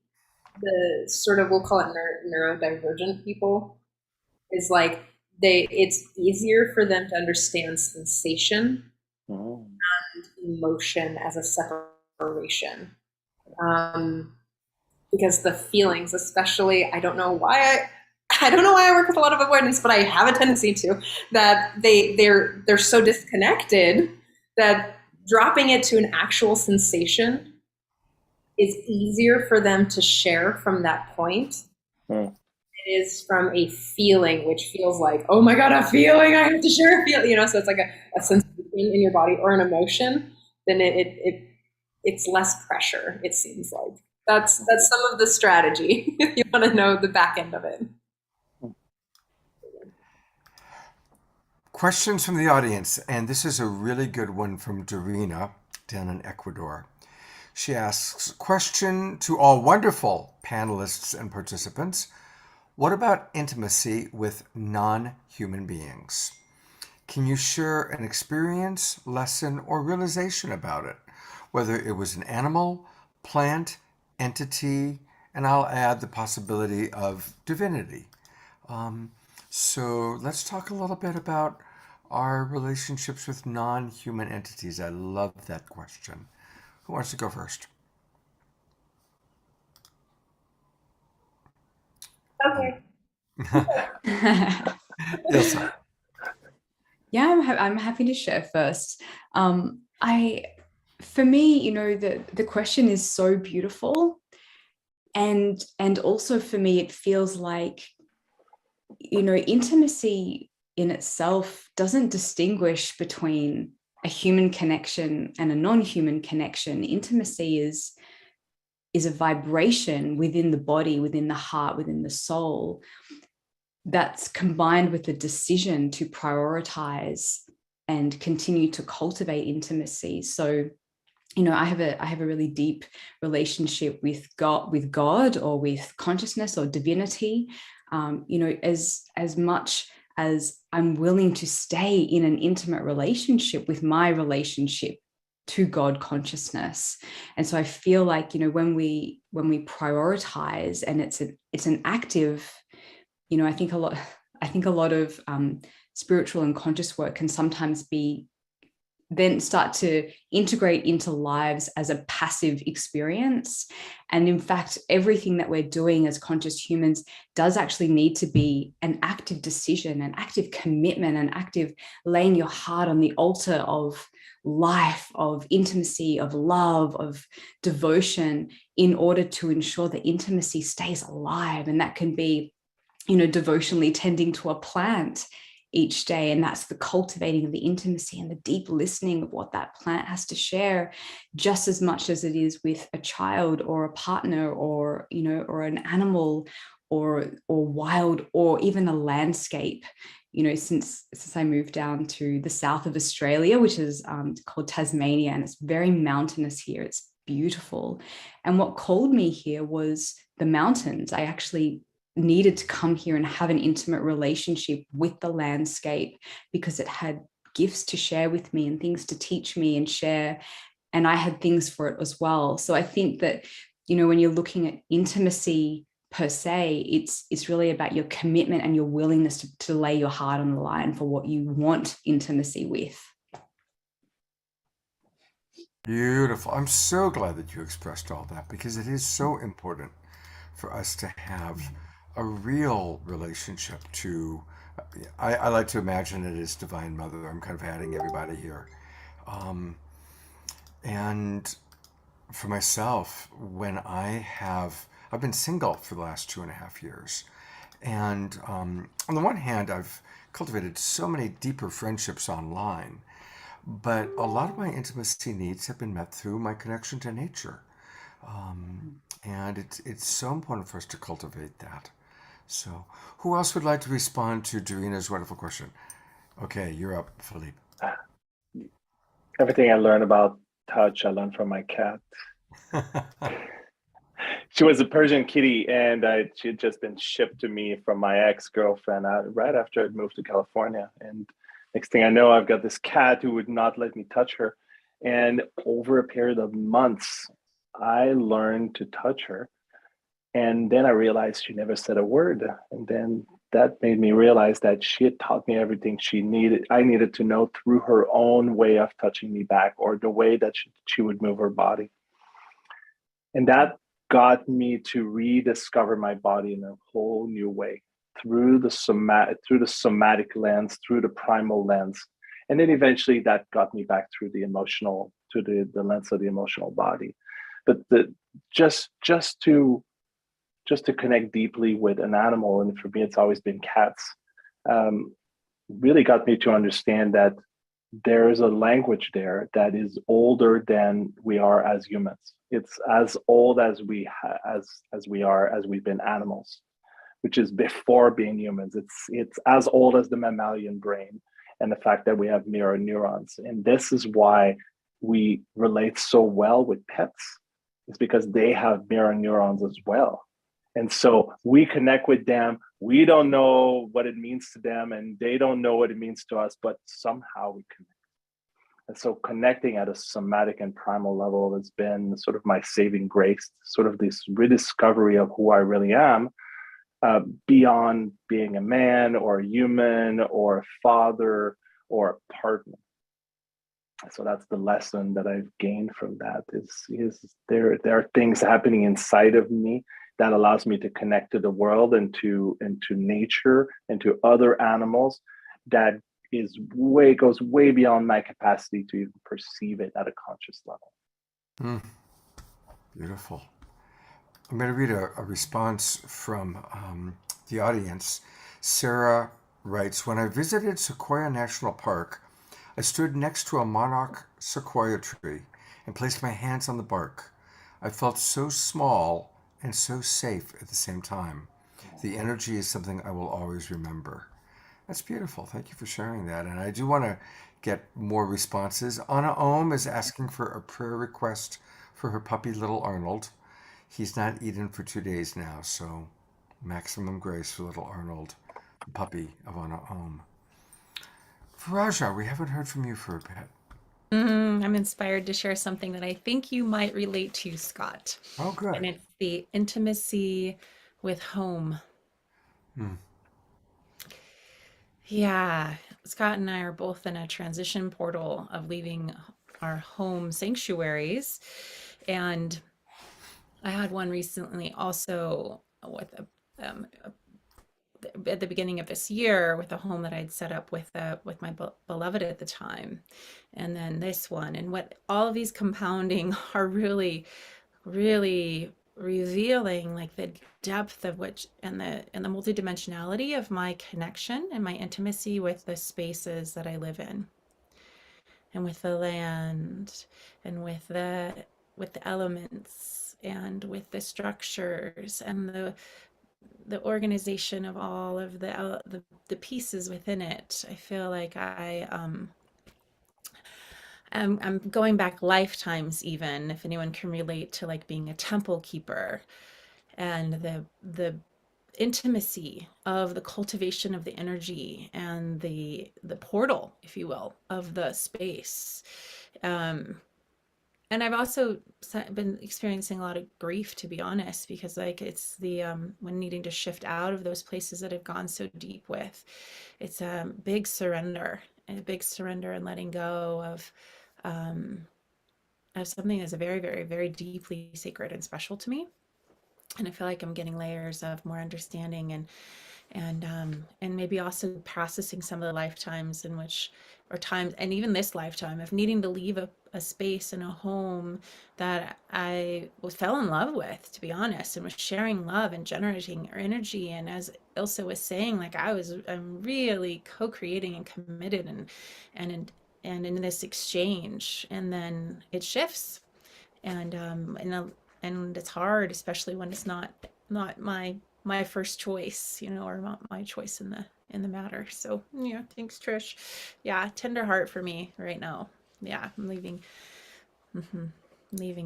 sort of, we'll call it neurodivergent people, is like it's easier for them to understand sensation and emotion as a separation. Because the feelings, especially, I don't know why I work with a lot of avoidance, but I have a tendency to, that they're so disconnected that dropping it to an actual sensation is easier for them to share from that point. It is from a feeling, which feels like, oh my God, a feeling, I have to share a feeling, so it's like a sensation in your body or an emotion, then it's less pressure, it seems like. That's some of the strategy, if you want to know the back end of it. Questions from the audience, and this is a really good one from Dorina down in Ecuador. She asks, question to all wonderful panelists and participants. What about intimacy with non-human beings? Can you share an experience, lesson, or realization about it? Whether it was an animal, plant, entity, and I'll add the possibility of divinity. So let's talk a little bit about our relationships with non-human entities. I love that question. Who wants to go first? Okay. Ilsa. Yeah, I'm happy to share first. For me, the question is so beautiful, and also for me, it feels like, intimacy in itself doesn't distinguish between a human connection and a non-human connection. Intimacy is a vibration within the body, within the heart, within the soul, that's combined with the decision to prioritize and continue to cultivate intimacy. So, I have a really deep relationship with God or with consciousness or divinity. As much as I'm willing to stay in an intimate relationship with my relationship to God consciousness. And so I feel like, when we prioritize, and it's an active, I think a lot of spiritual and conscious work can sometimes be then start to integrate into lives as a passive experience. And in fact, everything that we're doing as conscious humans does actually need to be an active decision, an active commitment, an active laying your heart on the altar of life, of intimacy, of love, of devotion, in order to ensure that intimacy stays alive. And that can be, devotionally tending to a plant each day, and that's the cultivating of the intimacy and the deep listening of what that plant has to share, just as much as it is with a child or a partner, or or an animal, or wild, or even a landscape. Since I moved down to the south of Australia, which is called Tasmania, and it's very mountainous here. It's beautiful. And what called me here was the mountains. I actually needed to come here and have an intimate relationship with the landscape, because it had gifts to share with me and things to teach me and share, and I had things for it as well. So I think that, when you're looking at intimacy per se, it's really about your commitment and your willingness to lay your heart on the line for what you want intimacy with. Beautiful. I'm so glad that you expressed all that, because it is so important for us to have a real relationship to, I like to imagine it as Divine Mother. I'm kind of adding everybody here. And for myself, I've been single for the last 2.5 years. And on the one hand, I've cultivated so many deeper friendships online, but a lot of my intimacy needs have been met through my connection to nature. And it's so important for us to cultivate that. So, who else would like to respond to Doreena's wonderful question? Okay, you're up, Phillippe. Everything I learned about touch, I learned from my cat. She was a Persian kitty, and she had just been shipped to me from my ex-girlfriend right after I'd moved to California. And next thing I know, I've got this cat who would not let me touch her. And over a period of months, I learned to touch her. And then I realized she never said a word. And then that made me realize that she had taught me everything I needed to know through her own way of touching me back, or the way that she would move her body. And that got me to rediscover my body in a whole new way, through the somatic lens, through the primal lens. And then eventually that got me back through the emotional, to the lens of the emotional body. But just to connect deeply with an animal, and for me it's always been cats, really got me to understand that there is a language there that is older than we are as humans. It's as old as we've been animals, which is before being humans. It's as old as the mammalian brain, and the fact that we have mirror neurons. And this is why we relate so well with pets. It's because they have mirror neurons as well. And so we connect with them. We don't know what it means to them, and they don't know what it means to us, but somehow we connect. And so connecting at a somatic and primal level has been sort of my saving grace, sort of this rediscovery of who I really am, beyond being a man or a human or a father or a partner. So that's the lesson that I've gained from that, is there are things happening inside of me that allows me to connect to the world and to nature and to other animals that goes way beyond my capacity to even perceive it at a conscious level. Beautiful. I'm going to read a response from the audience. Sarah writes, when I visited Sequoia National Park, I stood next to a monarch sequoia tree and placed my hands on the bark. I felt so small and so safe at the same time. The energy is something I will always remember. That's beautiful. Thank you for sharing that. And I do want to get more responses. Anna Ohm is asking for a prayer request for her puppy, little Arnold. He's not eaten for 2 days now, so maximum grace for little Arnold. puppy of our own. Viraja, we haven't heard from you for a bit. I'm inspired to share something that I think you might relate to, Scott. Oh, And good. it's the intimacy with home. Yeah, Scott and I are both in a transition portal of leaving our home sanctuaries. And I had one recently also with at the beginning of this year with a home that I'd set up with my beloved at the time, and then this one, and what all of these compounding are really, really revealing like the depth of which and the multidimensionality of my connection and my intimacy with the spaces that I live in, and with the land, and with the elements, and with the structures, and the organization of all of the pieces within it. I feel like I'm going back lifetimes, even if anyone can relate to like being a temple keeper, and the intimacy of the cultivation of the energy and the portal, if you will, of the space. And I've also been experiencing a lot of grief, to be honest, because like it's the when needing to shift out of those places that I've gone so deep with, it's a big surrender, and a big surrender and letting go of something that's a very, very, very deeply sacred and special to me. And I feel like I'm getting layers of more understanding, and maybe also processing some of the lifetimes in which, or times, and even this lifetime of needing to leave a space and a home that I fell in love with, to be honest, and was sharing love and generating energy. And as Ilsa was saying, like I'm really co-creating and committed and in this exchange, and then it shifts, and and it's hard, especially when it's not my first choice, or not my choice in the matter. So yeah, thanks, Trish. Yeah, tender heart for me right now. Yeah, I'm leaving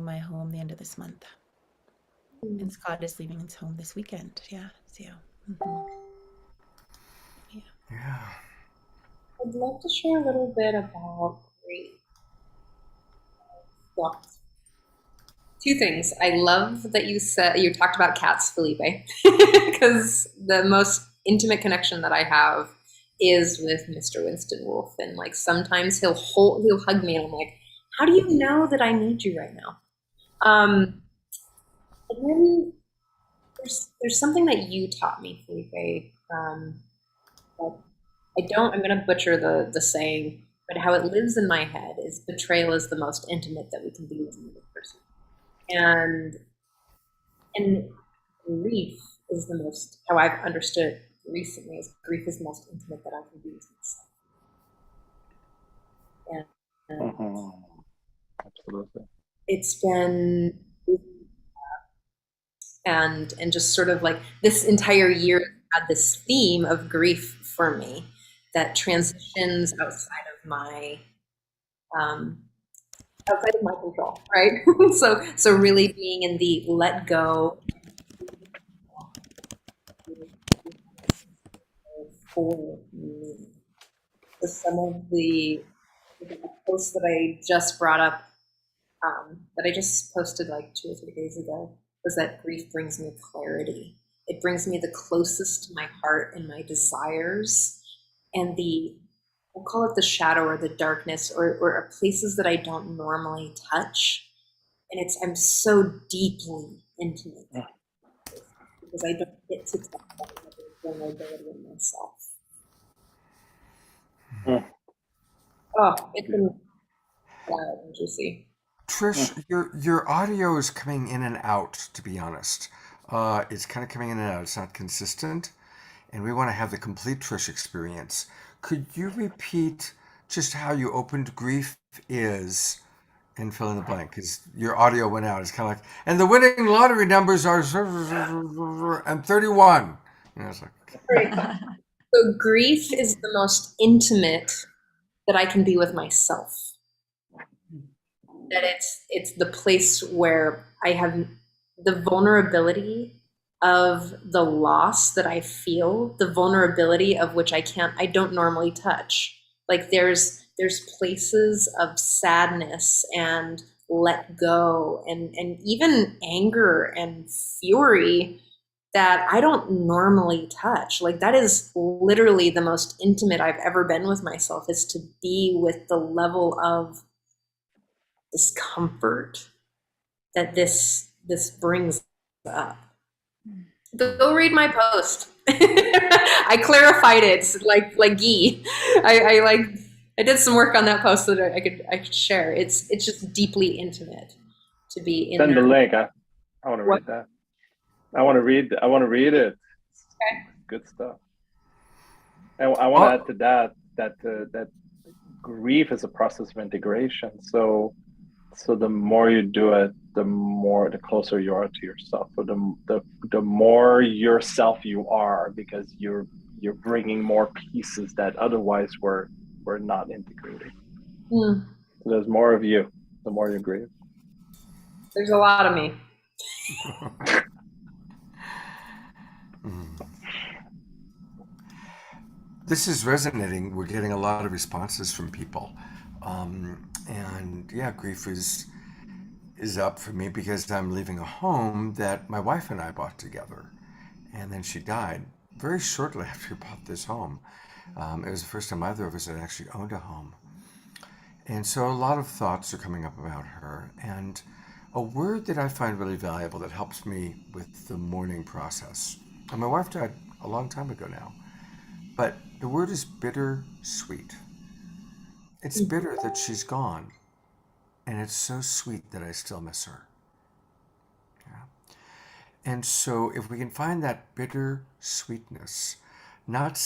my home the end of this month, and Scott is leaving his home this weekend. Yeah, so yeah. Yeah. I'd love to share a little bit about grief. Well, two things. I love that you talked about cats, Phillippe, because the most intimate connection that I have is with Mr. Winston Wolfe, and like sometimes he'll hug me, and I'm like, how do you know that I need you right now? And then there's something that you taught me, Phillippe. That I'm going to butcher the saying, but how it lives in my head is betrayal is the most intimate that we can be with another person. And grief is the most, how I've understood it recently, is grief is the most intimate that I can be with myself. And Absolutely. it's been, and just sort of like this entire year had this theme of grief for me that transitions outside of my control, right? so really being in the let go for me. So some of the posts that I just brought up, that I just posted like 2 or 3 days ago, was that grief brings me clarity. It brings me the closest to my heart and my desires, and we'll call it the shadow or the darkness, or places that I don't normally touch. And I'm so deeply intimate because I don't get to talk about vulnerability in myself. Oh, it's been wild and juicy. Trish, your audio is coming in and out, to be honest. It's kind of coming in and out. It's not consistent. And we want to have the complete Trish experience. Could you repeat just how you opened grief is and fill in the blank? Because your audio went out. It's kind of like, and the winning lottery numbers are and 31. It's like, So grief is the most intimate that I can be with myself. That it's the place where I have the vulnerability of the loss that I feel, the vulnerability of which I don't normally touch. Like there's places of sadness and let go and even anger and fury that I don't normally touch. Like that is literally the most intimate I've ever been with myself, is to be with the level of discomfort that this brings up. Go read my post. I clarified it like ghee. I did some work on that post so that I could share. It's just deeply intimate to be in Send there. the link. I want to read that. I want to read it. Okay. Good stuff. And I want to add to that grief is a process of integration. So the more you do it, the closer you are to yourself, or the more yourself you are, because you're bringing more pieces that otherwise were not integrated. So there's more of you the more you grieve. There's a lot of me. This is resonating. We're getting a lot of responses from people. And yeah, grief is up for me because I'm leaving a home that my wife and I bought together. And then she died very shortly after we bought this home. It was the first time either of us had actually owned a home. And so a lot of thoughts are coming up about her. And a word that I find really valuable that helps me with the mourning process. And my wife died a long time ago now. But the word is bittersweet. It's bitter that she's gone. And it's so sweet that I still miss her. Yeah. And so if we can find that bitter sweetness, not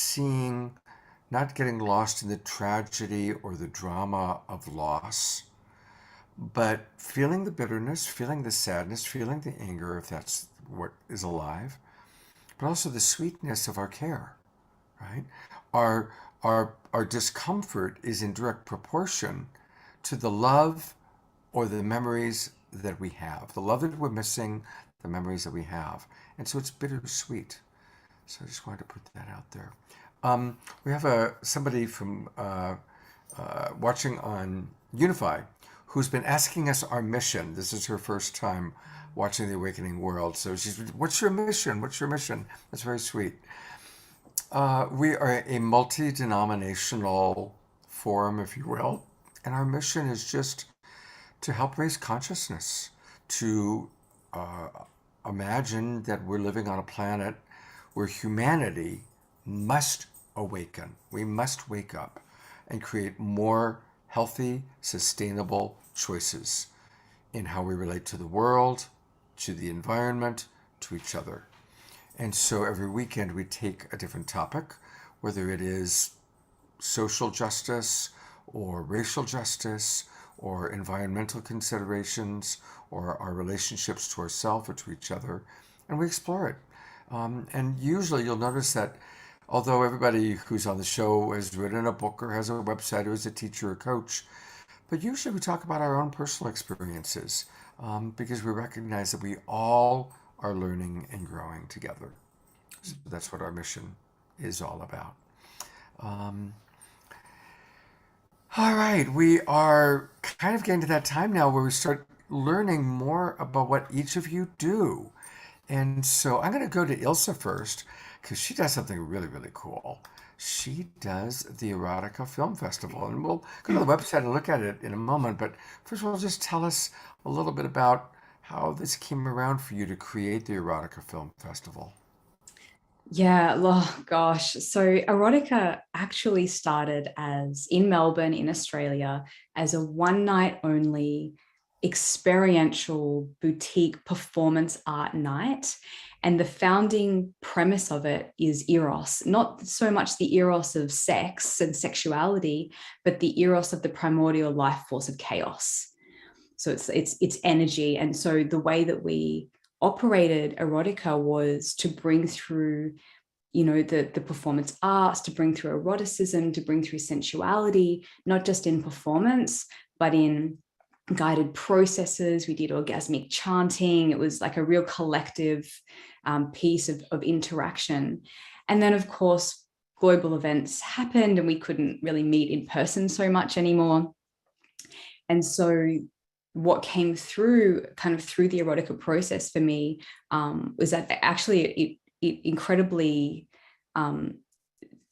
getting lost in the tragedy or the drama of loss, but feeling the bitterness, feeling the sadness, feeling the anger, if that's what is alive, but also the sweetness of our care, right? Our discomfort is in direct proportion to the love or the memories that we have, the love that we're missing, the memories that we have. And so it's bittersweet. So I just wanted to put that out there. We have somebody from watching on Unify who's been asking us our mission. This is her first time watching The Awakening World. So she's, what's your mission? What's your mission? That's very sweet. We are a multi-denominational forum, if you will. And our mission is just to help raise consciousness, to imagine that we're living on a planet where humanity must awaken. We must wake up and create more healthy, sustainable choices in how we relate to the world, to the environment, to each other. And so every weekend we take a different topic, whether it is social justice or racial justice or environmental considerations or our relationships to ourselves or to each other, and we explore it. And usually you'll notice that although everybody who's on the show has written a book or has a website or is a teacher or coach, but usually we talk about our own personal experiences because we recognize that we all are learning and growing together. So that's what our mission is all about. All right, we are kind of getting to that time now where we start learning more about what each of you do. And so I'm going to go to Ilsa first because she does something really, really cool. She does the Erotica Film Festival, and we'll go to the website and look at it in a moment. But first of all, just tell us a little bit about how this came around for you to create the Erotica Film Festival. Yeah, well, gosh. So Erotica actually started in Melbourne, in Australia, as a one night only experiential boutique performance art night. And the founding premise of it is Eros, not so much the Eros of sex and sexuality, but the Eros of the primordial life force of chaos. So it's energy. And so the way that we operated Erotica was to bring through, the performance arts, to bring through eroticism, to bring through sensuality, not just in performance, but in guided processes. We did orgasmic chanting. It was like a real collective piece of interaction. And then, of course, global events happened and we couldn't really meet in person so much anymore. And so what came through kind of through the erotica process for me was that actually it incredibly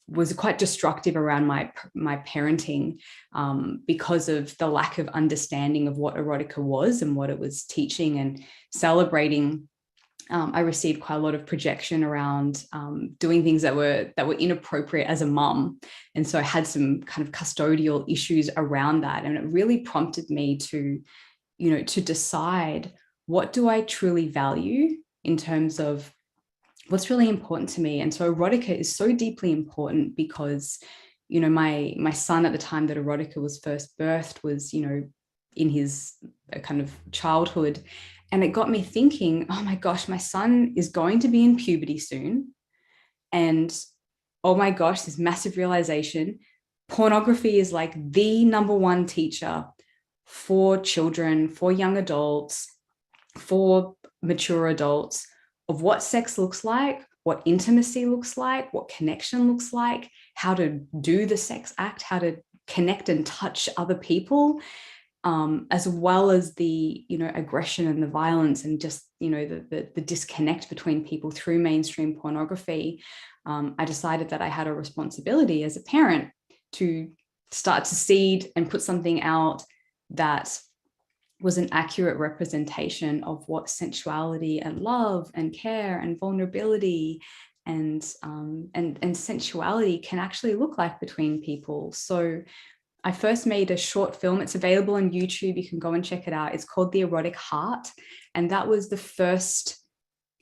was quite destructive around my parenting because of the lack of understanding of what erotica was and what it was teaching and celebrating. I received quite a lot of projection around doing things that were inappropriate as a mum. And so I had some kind of custodial issues around that. And it really prompted me to, to decide, what do I truly value in terms of what's really important to me? And so erotica is so deeply important because, my son at the time that erotica was first birthed was, in his kind of childhood. And it got me thinking, oh my gosh, my son is going to be in puberty soon. And oh my gosh, this massive realization, pornography is like the number one teacher for children, for young adults, for mature adults, of what sex looks like, what intimacy looks like, what connection looks like, how to do the sex act, how to connect and touch other people. As well as the, aggression and the violence and just, the disconnect between people through mainstream pornography. I decided that I had a responsibility as a parent to start to seed and put something out that was an accurate representation of what sensuality and love and care and vulnerability and sensuality can actually look like between people. So I first made a short film. It's available on YouTube. You can go and check it out. It's called The Erotic Heart. And that was the first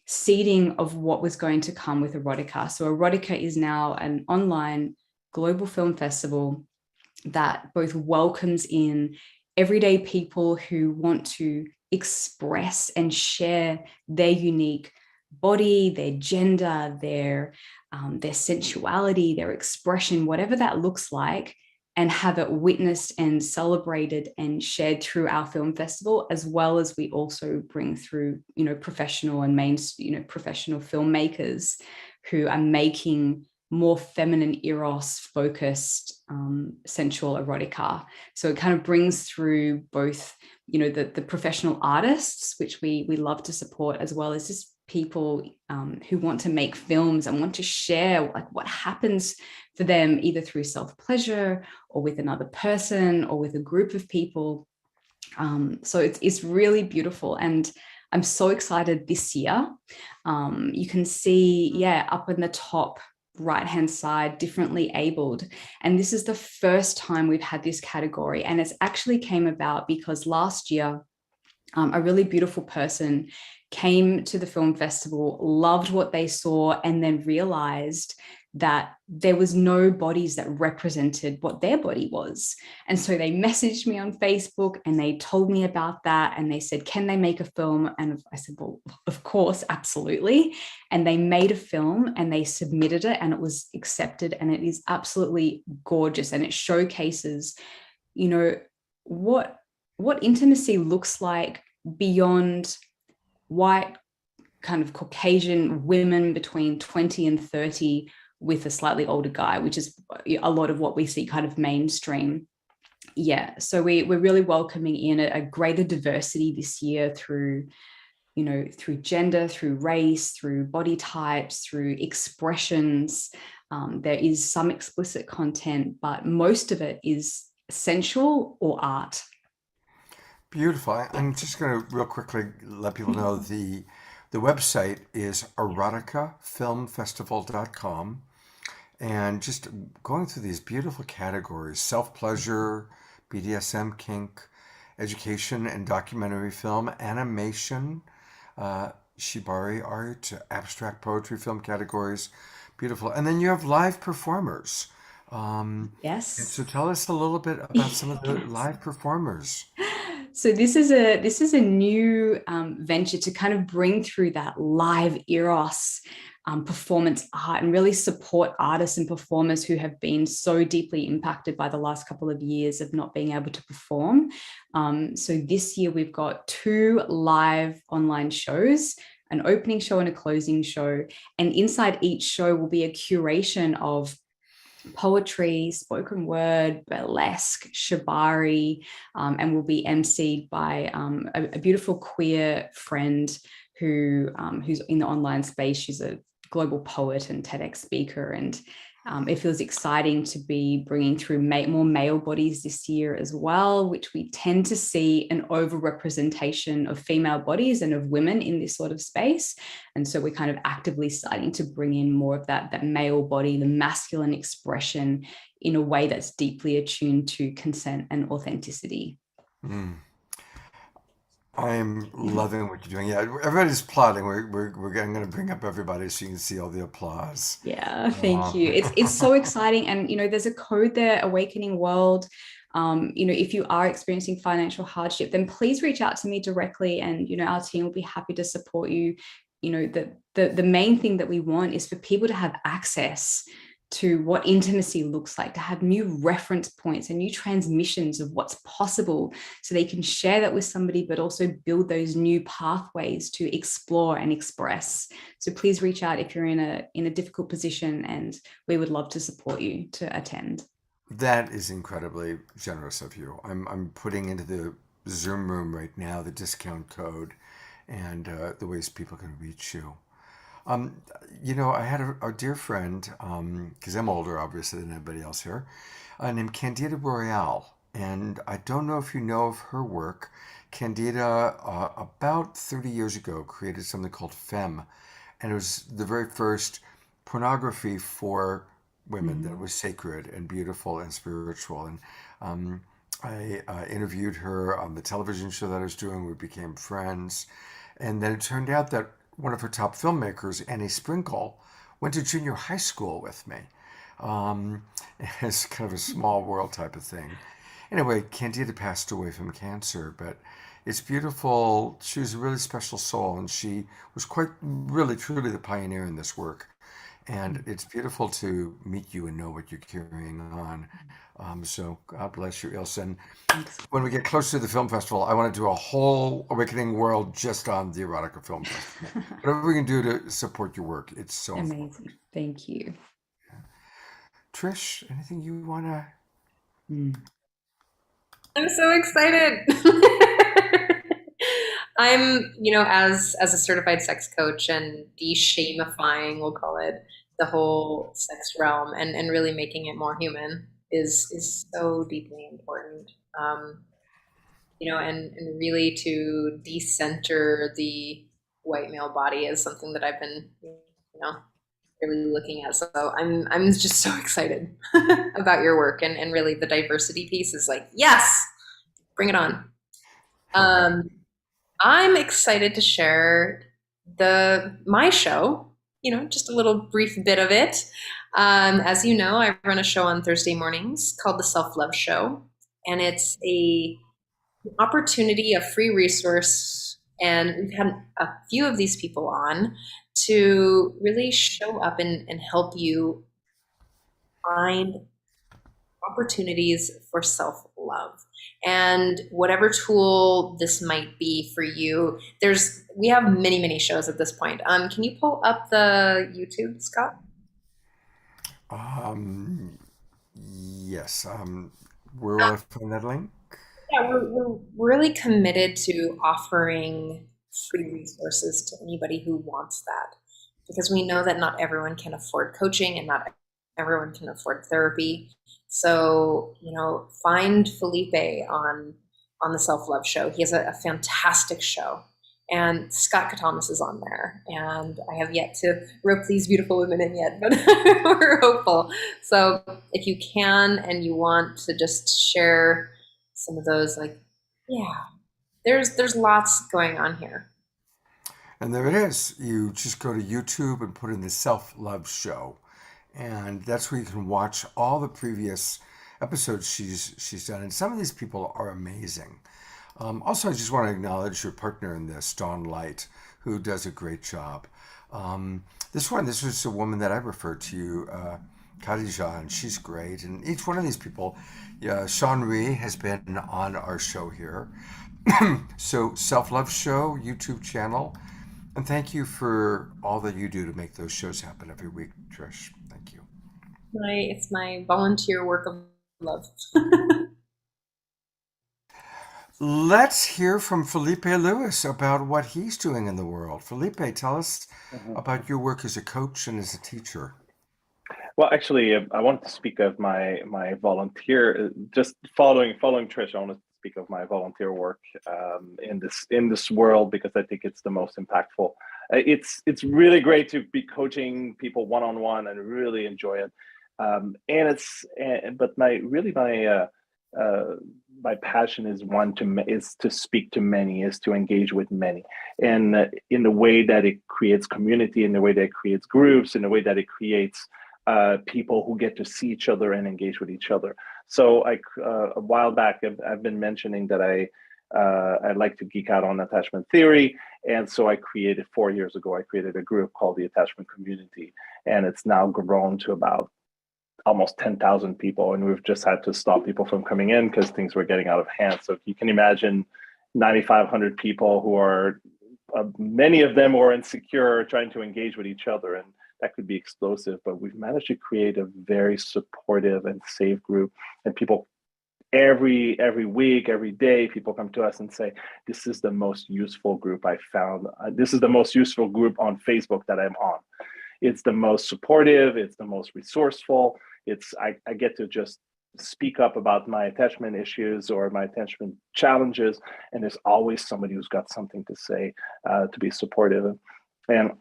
seeding of what was going to come with erotica. So erotica is now an online global film festival that both welcomes in everyday people who want to express and share their unique body, their gender, their sensuality, their expression, whatever that looks like, and have it witnessed and celebrated and shared through our film festival, as well as we also bring through, professional and professional filmmakers who are making more feminine eros focused sensual erotica. So it kind of brings through both, the professional artists, which we love to support, as well as just people who want to make films and want to share like what happens for them, either through self-pleasure or with another person or with a group of people. So it's really beautiful. And I'm so excited this year. You can see, up in the top right-hand side, differently abled. And this is the first time we've had this category. And it's actually came about because last year, a really beautiful person came to the film festival, loved what they saw, and then realized that there was no bodies that represented what their body was. And so they messaged me on Facebook and they told me about that. And they said, can they make a film? And I said, well, of course, absolutely. And they made a film and they submitted it and it was accepted. And it is absolutely gorgeous. And it showcases, what intimacy looks like beyond white, kind of Caucasian women between 20 and 30 with a slightly older guy, which is a lot of what we see kind of mainstream. Yeah, so we're really welcoming in a greater diversity this year through, through gender, through race, through body types, through expressions. There is some explicit content, but most of it is sensual or art. Beautiful. I'm just going to real quickly let people know the website is eroticafilmfestival.com, and just going through these beautiful categories: self-pleasure, BDSM, kink, education and documentary film, animation, shibari art, abstract poetry film categories. Beautiful. And then you have live performers. Yes. So tell us a little bit about some of the live performers. So this is a new venture to kind of bring through that live eros performance art and really support artists and performers who have been so deeply impacted by the last couple of years of not being able to perform. So this year we've got 2 live online shows, an opening show and a closing show. And inside each show will be a curation of poetry, spoken word, burlesque, shibari, and will be emceed by a beautiful queer friend who's in the online space. She's a global poet and TEDx speaker, and it feels exciting to be bringing through more male bodies this year as well, which we tend to see an overrepresentation of female bodies and of women in this sort of space. And so we're kind of actively starting to bring in more of that male body, the masculine expression, in a way that's deeply attuned to consent and authenticity. I'm loving what you're doing. Yeah, everybody's applauding. We're going to bring up everybody so you can see all the applause. Yeah, thank you. It's so exciting. And, there's a code there, Awakening World. If you are experiencing financial hardship, then please reach out to me directly, and, our team will be happy to support you. The main thing that we want is for people to have access to what intimacy looks like, to have new reference points and new transmissions of what's possible, so they can share that with somebody, but also build those new pathways to explore and express. So please reach out if you're in a difficult position, and we would love to support you to attend. That is incredibly generous of you. I'm putting into the Zoom room right now the discount code and the ways people can reach you. I had a dear friend, because I'm older, obviously, than anybody else here, named Candida Royale. And I don't know if you know of her work. Candida, about 30 years ago, created something called Femme. And it was the very first pornography for women that was sacred and beautiful and spiritual. And I interviewed her on the television show that I was doing. We became friends. And then it turned out that one of her top filmmakers, Annie Sprinkle, went to junior high school with me. It's kind of a small world type of thing. Anyway, Candida passed away from cancer, but it's beautiful. She was a really special soul, and she was quite, really, truly the pioneer in this work. And it's beautiful to meet you and know what you're carrying on. So God bless you, Ilsa. And when we get closer to the film festival, I want to do a whole Awakening World just on the Erotica Film Festival. Whatever we can do to support your work, it's so amazing. important. Thank you. Trish, anything you want to? I'm so excited. I'm, as a certified sex coach and de-shamifying, we'll call it, the whole sex realm and really making it more human is so deeply important. And really to decenter the white male body is something that I've been, really looking at. So I'm just so excited about your work, and really the diversity piece is like, yes, bring it on. I'm excited to share my show, just a little brief bit of it. As you know, I run a show on Thursday mornings called The Self-Love Show, and it's an opportunity, a free resource, and we've had a few of these people on to really show up and help you find opportunities for self-love. And whatever tool this might be for you, we have many, many shows at this point. Can you pull up the YouTube, Scott? Yes. Where will I find that link? Yeah, we're really committed to offering free resources to anybody who wants that, because we know that not everyone can afford coaching and not everyone can afford therapy. So, find Phillippe on the Self-Love Show. He has a fantastic show. And Scott Katamas is on there. And I have yet to rope these beautiful women in yet, but we're hopeful. So if you can and you want to just share some of those, there's lots going on here. And there it is. You just go to YouTube and put in the Self-Love Show. And that's where you can watch all the previous episodes she's done. And some of these people are amazing. Also, I just want to acknowledge your partner in this, Dawn Light, who does a great job. This was a woman that I referred to you, Khadija, and she's great. And each one of these people, yeah, Sean Rhee has been on our show here. So, Self Love Show, YouTube channel. And thank you for all that you do to make those shows happen every week, Trish. Thank you. It's my volunteer work of love. Let's hear from Phillippe Lewis about what he's doing in the world. Phillippe, tell us about your work as a coach and as a teacher. Well, actually, I wanted to speak of my volunteer. Just following Trish, I want to speak of my volunteer work in this world, because I think it's the most impactful. It's really great to be coaching people one on one and really enjoy it. But my passion is to speak to many, is to engage with many, and in the way that it creates community, in the way that it creates groups, in the way that it creates people who get to see each other and engage with each other. So a while back, I've been mentioning that I like to geek out on attachment theory. And so 4 years ago, I created a group called the Attachment Community. And it's now grown to about almost 10,000 people. And we've just had to stop people from coming in because things were getting out of hand. So you can imagine 9,500 people who are, many of them are insecure, trying to engage with each other. And that could be explosive, but we've managed to create a very supportive and safe group. And people every week, every day, people come to us and say, this is the most useful group I found. This is the most useful group on Facebook that I'm on. It's the most supportive. It's the most resourceful. I get to just speak up about my attachment issues or my attachment challenges. And there's always somebody who's got something to say, to be supportive. And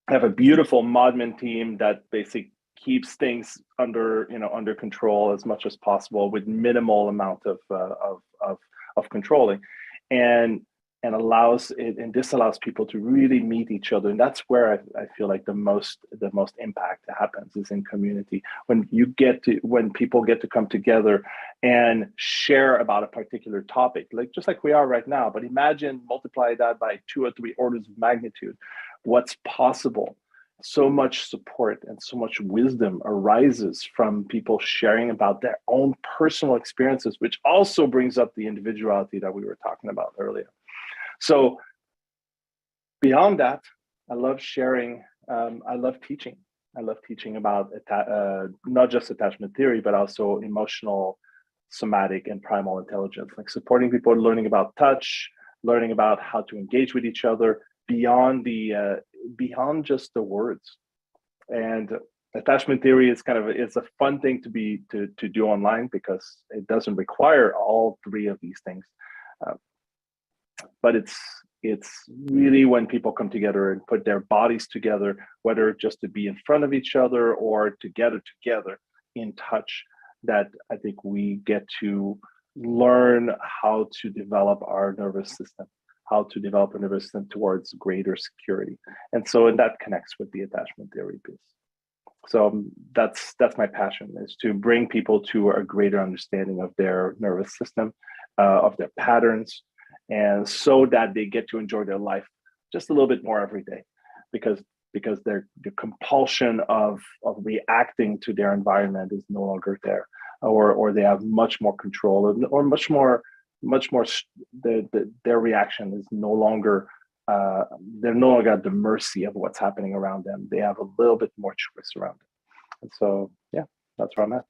I have a beautiful modmin team that basically keeps things under control as much as possible with minimal amount of controlling, and this allows people to really meet each other. And that's where I feel like the most impact happens, is in community, when people get to come together and share about a particular topic, just like we are right now. But imagine multiply that by 2 or 3 orders of magnitude. What's possible? So much support and so much wisdom arises from people sharing about their own personal experiences, which also brings up the individuality that we were talking about earlier. So beyond that, I love sharing. I love teaching. I love teaching about not just attachment theory, but also emotional, somatic, and primal intelligence, like supporting people learning about touch, learning about how to engage with each other beyond just the words. And attachment theory is it's a fun thing to do online, because it doesn't require all 3 of these things. But it's really when people come together and put their bodies together, whether just to be in front of each other or together in touch, that I think we get to learn how to develop our nervous system, towards greater security. And that connects with the attachment theory piece. So that's my passion, is to bring people to a greater understanding of their nervous system, of their patterns, and so that they get to enjoy their life just a little bit more every day, because the compulsion of reacting to their environment is no longer there, or they have much more control, or much more their reaction is no longer, they're no longer at the mercy of what's happening around them. They have a little bit more choice around it. And so, yeah, that's where I'm at.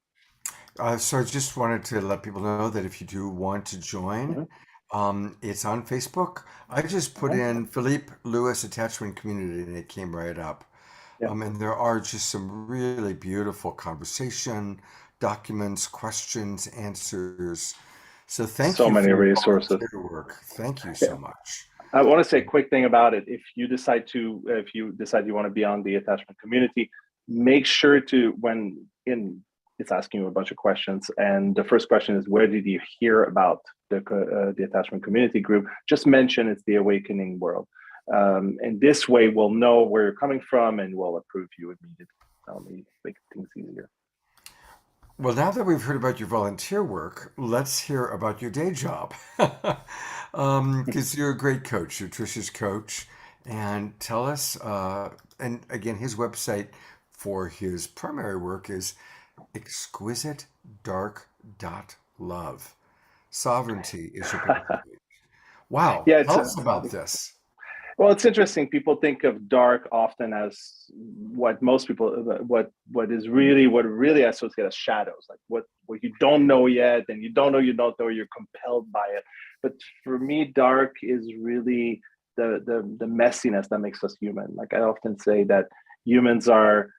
So I just wanted to let people know that if you do want to join, it's on Facebook. I just put in Phillippe Lewis Attachment Community, and it came right up. Yeah. And there are just some really beautiful conversation, documents, questions, answers. So thank So you many for your resources. volunteer work. Thank you so much. I want to say a quick thing about it. If you decide you want to be on the attachment community, make sure to, it's asking you a bunch of questions. And the first question is, where did you hear about the attachment community group? Just mention it's the Awakening World. And this way we'll know where you're coming from, and we'll approve you immediately. That'll make things easier. Well, now that we've heard about your volunteer work, let's hear about your day job. Because you're a great coach. You're Trish's coach. and tell us, and again, his website for his primary work is exquisitedark.love. Sovereignty is your birthright. Wow. Yeah, Tell us about this. well, it's interesting. People think of dark often as what most people, what really associate as shadows, like what you don't know yet, and you don't know, you're compelled by it. But for me, dark is really the messiness that makes us human. Like I often say that humans are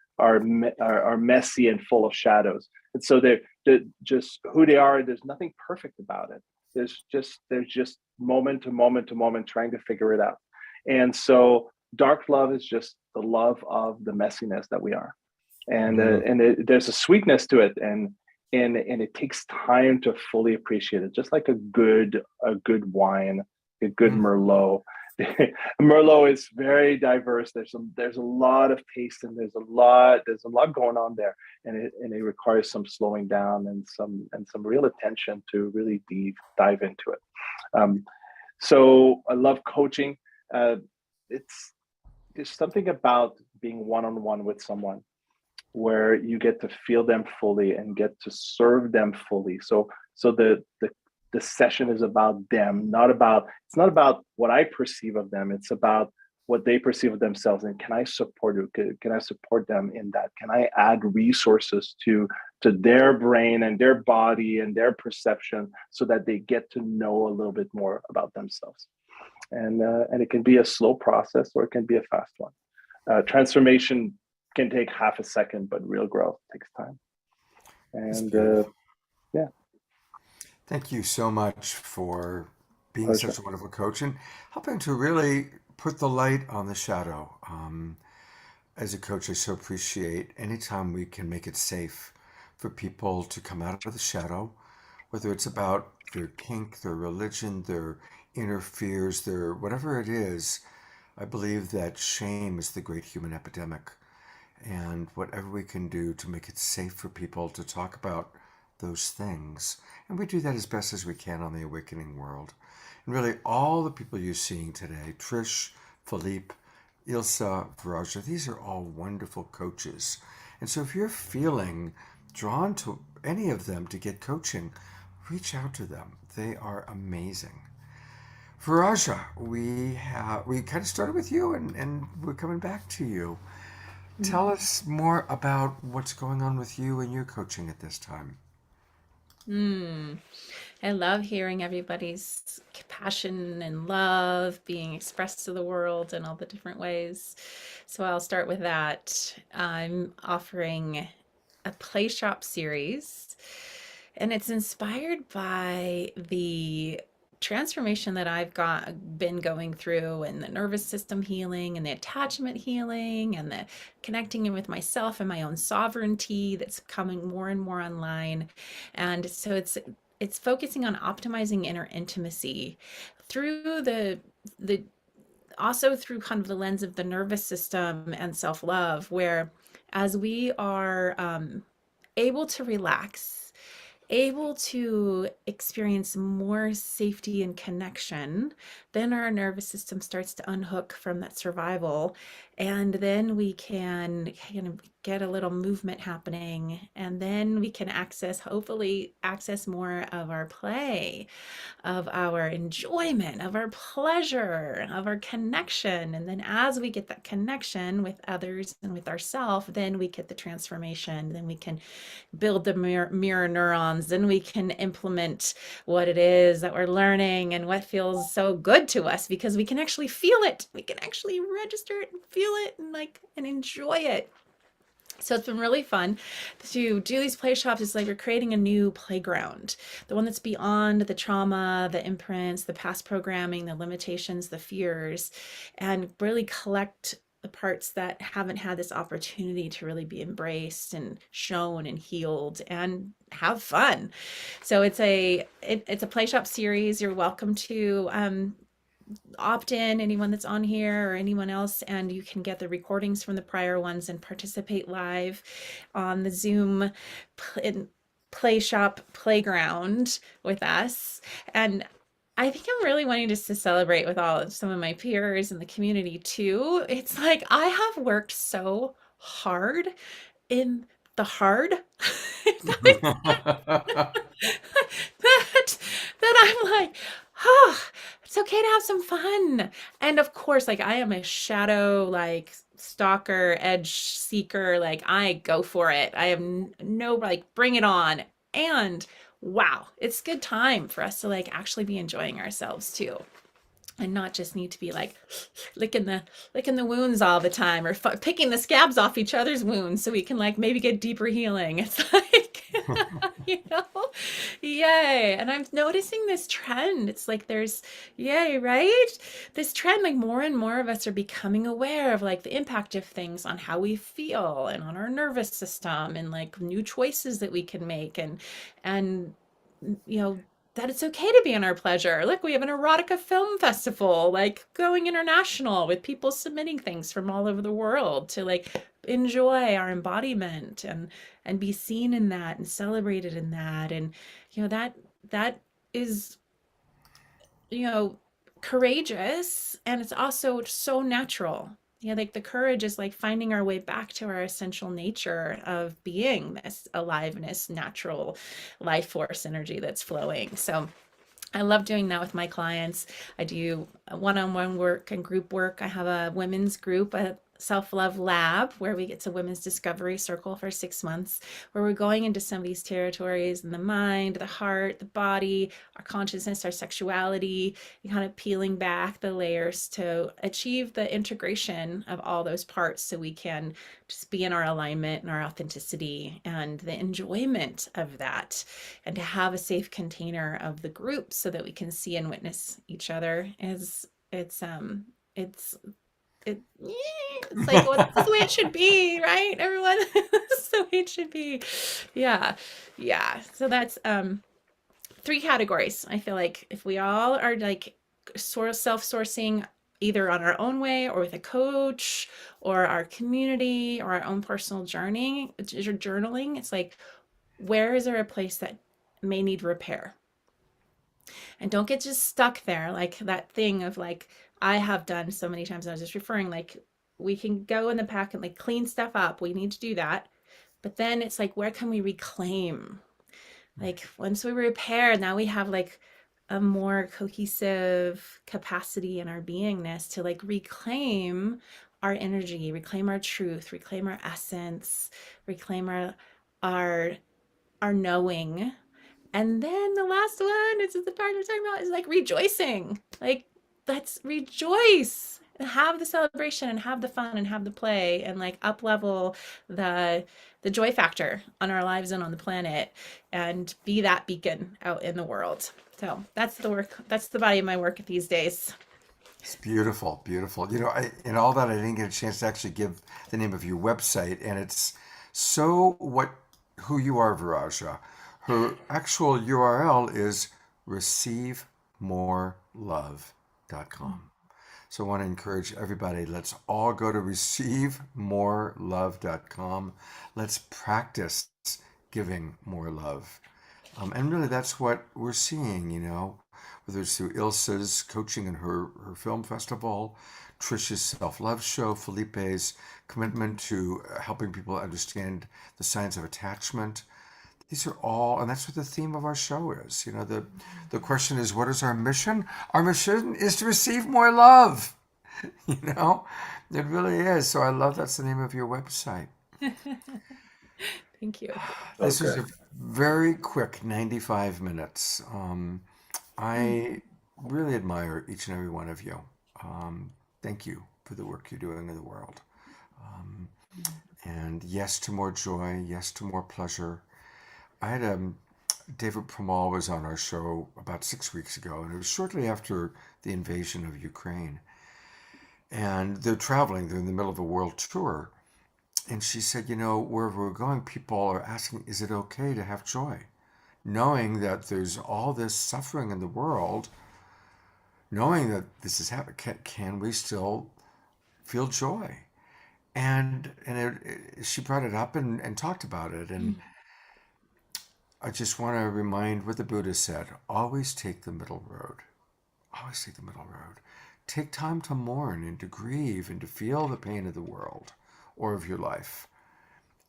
messy and full of shadows, and so they're just who they are. There's nothing perfect about it. There's just moment to moment to moment trying to figure it out. And so dark love is just the love of the messiness that we are. There's a sweetness to it, and it takes time to fully appreciate it, just like a good wine, a good Mm. Merlot. Merlot is very diverse. There's a lot of taste, and there's a lot going on there, and it requires some slowing down and some real attention to really dive into it. So I love coaching. Uh, it's There's something about being one-on-one with someone where you get to feel them fully and get to serve them fully. So the session is about them, it's not about what I perceive of them. It's about what they perceive of themselves. And can I support you? Can I support them in that? Can I add resources to their brain and their body and their perception so that they get to know a little bit more about themselves? And it can be a slow process or it can be a fast one. Transformation can take half a second, but real growth takes time. It's And beautiful. yeah, Thank you so much for being such pleasure. a wonderful coach and helping to really put the light on the shadow. As a coach, I so appreciate anytime we can make it safe for people to come out of the shadow, whether it's about their kink, their religion, their inner fears, their whatever it is. I believe that shame is the great human epidemic. And whatever we can do to make it safe for people to talk about those things. And we do that as best as we can on the Awakening World. And really, all the people you're seeing today, Trish, Phillippe, Ilsa, Viraja, these are all wonderful coaches. And so if you're feeling drawn to any of them to get coaching, reach out to them. They are amazing. Viraja, we kind of started with you and we're coming back to you. Tell us more about what's going on with you and your coaching at this time. Mm. I love hearing everybody's passion and love being expressed to the world in all the different ways. So I'll start with that. I'm offering a play shop series, and it's inspired by the transformation that been going through, and the nervous system healing and the attachment healing and the connecting in with myself and my own sovereignty that's coming more and more online. And so it's focusing on optimizing inner intimacy through the also through kind of the lens of the nervous system and self-love, where as we are able to relax, able to experience more safety and connection, then our nervous system starts to unhook from that survival. And then we can kind of get a little movement happening. And then we can hopefully access more of our play, of our enjoyment, of our pleasure, of our connection. And then as we get that connection with others and with ourselves, then we get the transformation. Then we can build the mirror neurons. Then we can implement what it is that we're learning and what feels so good to us, because we can actually feel it. We can actually register it and feel it and enjoy it. So it's been really fun to do these play shops. It's like we're creating a new playground, the one that's beyond the trauma, the imprints, the past programming, the limitations, the fears, and really collect the parts that haven't had this opportunity to really be embraced and shown and healed and have fun. So it's a play shop series. You're welcome to opt in, anyone that's on here or anyone else, and you can get the recordings from the prior ones and participate live on the Zoom play shop playground with us. And I think I'm really wanting just to celebrate with some of my peers in the community too. It's like I have worked so hard in the hard that makes that I'm like, oh, it's okay to have some fun. And of course, like I am a shadow, like stalker, edge seeker. Like I go for it. I have no, like, bring it on. And wow, it's good time for us to like actually be enjoying ourselves too, and not just need to be like licking the wounds all the time, or picking the scabs off each other's wounds so we can like maybe get deeper healing. It's like you know, yay. And I'm noticing this trend. It's like there's, yay, right, this trend, like more and more of us are becoming aware of like the impact of things on how we feel and on our nervous system, and like new choices that we can make, and you know, that it's okay to be in our pleasure. Look, we have an erotica film festival, like going international with people submitting things from all over the world to like enjoy our embodiment and be seen in that and celebrated in that. And you know, that is, you know, courageous, and it's also so natural. Yeah, like the courage is like finding our way back to our essential nature of being this aliveness, natural life force energy that's flowing. So I love doing that with my clients. I do one-on-one work and group work. I have a women's group, a self-love lab, where we get to women's discovery circle for 6 months, where we're going into some of these territories in the mind, the heart, the body, our consciousness, our sexuality, and kind of peeling back the layers to achieve the integration of all those parts, so we can just be in our alignment and our authenticity and the enjoyment of that, and to have a safe container of the group so that we can see and witness each other. It's like, well, this is the way it should be, right, everyone? This is the way it should be. Yeah, yeah. So that's 3 categories. I feel like if we all are like sort of self-sourcing, either on our own way or with a coach or our community or our own personal journaling, it's like, where is there a place that may need repair? And don't get just stuck there, like that thing of like I have done so many times. I was just referring, like, we can go in the pack and like clean stuff up, we need to do that, but then it's like, where can we reclaim? Like once we repair, now we have like a more cohesive capacity in our beingness to like reclaim our energy, reclaim our truth, reclaim our essence, reclaim our our knowing. And then the last one, this is the part we're talking about, is like rejoicing. Like, let's rejoice and have the celebration and have the fun and have the play, and like up level the joy factor on our lives and on the planet, and be that beacon out in the world. So that's the work. That's the body of my work these days. It's beautiful, beautiful. You know, in all that, I didn't get a chance to actually give the name of your website, and it's so what who you are, Viraja. Her actual URL is receivemorelove.com. So I want to encourage everybody, let's all go to receivemorelove.com. Let's practice giving more love. And really, that's what we're seeing, you know, whether it's through Ilsa's coaching and her film festival, Trish's self-love show, Phillippe's commitment to helping people understand the science of attachment. These are all, and that's what the theme of our show is. You know, the question is, what is our mission? Our mission is to receive more love. You know, it really is. So I love that's the name of your website. Thank you. This was Okay. a very quick 95 minutes. I really admire each and every one of you. Thank you for the work you're doing in the world. And yes to more joy, yes to more pleasure. I had David Premal was on our show about 6 weeks ago, and it was shortly after the invasion of Ukraine. And they're traveling, they're in the middle of a world tour. And she said, you know, wherever we're going, people are asking, is it okay to have joy? Knowing that there's all this suffering in the world, knowing that this is happening, can we still feel joy? And she brought it up and talked about it. And I just want to remind what the Buddha said, always take the middle road. I always take the middle road. Take time to mourn and to grieve and to feel the pain of the world or of your life,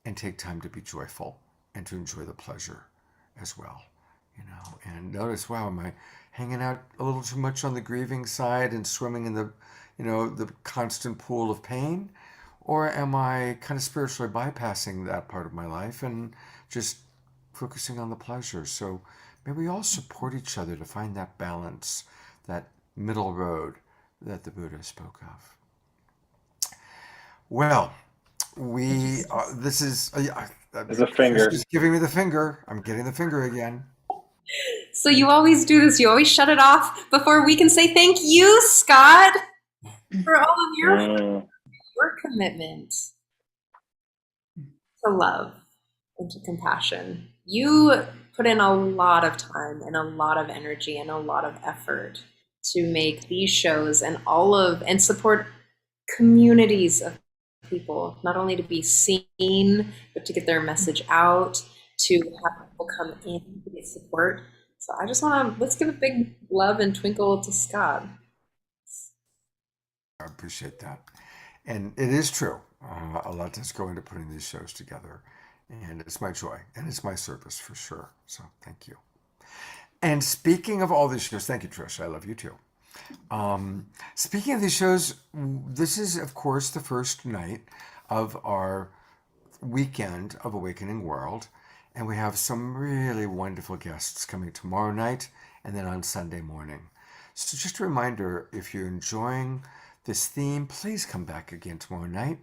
and take time to be joyful and to enjoy the pleasure as well. And notice, wow, am I hanging out a little too much on the grieving side and swimming in the, the constant pool of pain? Or am I kind of spiritually bypassing that part of my life and just focusing on the pleasure? So may we all support each other to find that balance, that middle road that the Buddha spoke of. Well, this is, There's a finger. Trish is giving me the finger. I'm getting the finger again. So you always do this. You always shut it off before we can say thank you, Scott, for all of your commitment to love and to compassion. You put in a lot of time and a lot of energy and a lot of effort to make these shows and support communities of people, not only to be seen, but to get their message out, to have people come in to get support. So I just let's give a big love and twinkle to Scott. I appreciate that. And it is true. A lot does go into putting these shows together. And it's my joy and it's my service for sure. So thank you. And speaking of all these shows, thank you, Trish. I love you too. Speaking of these shows, this is, of course, the first night of our weekend of Awakening World. And we have some really wonderful guests coming tomorrow night and then on Sunday morning. So just a reminder, if you're enjoying this theme, please come back again tomorrow night.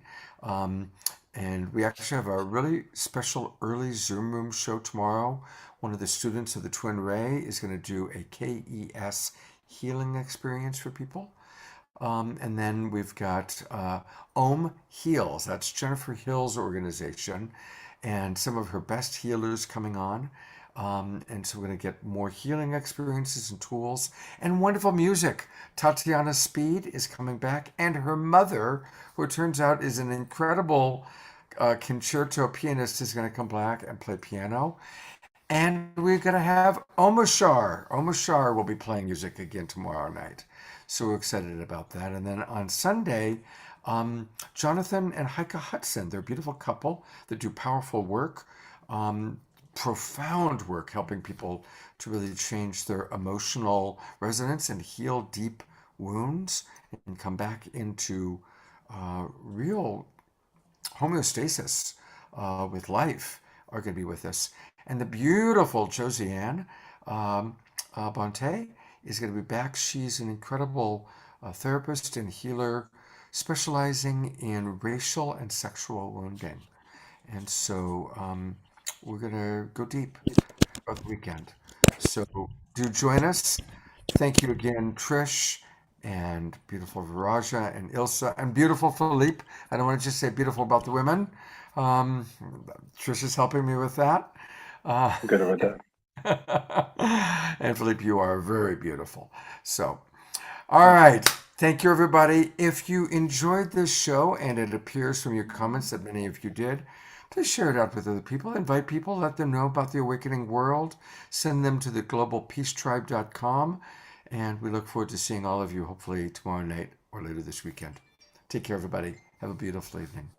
And we actually have a really special early Zoom room show tomorrow. One of the students of the Twin Ray is going to do a KES healing experience for people. And then we've got Om Heals. That's Jennifer Hill's organization. And some of her best healers coming on. And so we're going to get more healing experiences and tools and wonderful music. Tatiana Speed is coming back, and her mother, who it turns out is an incredible concerto pianist, is going to come back and play piano. And we're going to have Omashar. Omashar will be playing music again tomorrow night. So we're excited about that. And then on Sunday, Jonathan and Heike Hudson, they're a beautiful couple that do powerful work, profound work, helping people to really change their emotional resonance and heal deep wounds and come back into real homeostasis with life, are going to be with us. And the beautiful Josiane Bonte is going to be back. She's an incredible therapist and healer specializing in racial and sexual wounding. And so we're going to go deep throughout the weekend. So do join us. Thank you again, Trish, and beautiful Viraja and Ilsa, and beautiful Phillippe. I don't want to just say beautiful about the women. Trish is helping me with that. Good with that. And Phillippe, you are very beautiful. So, all right. Thank you, everybody. If you enjoyed this show, and it appears from your comments that many of you did, please share it out with other people. Invite people. Let them know about the Awakening World. Send them to the globalpeacetribe.com. And we look forward to seeing all of you, hopefully tomorrow night or later this weekend. Take care, everybody. Have a beautiful evening.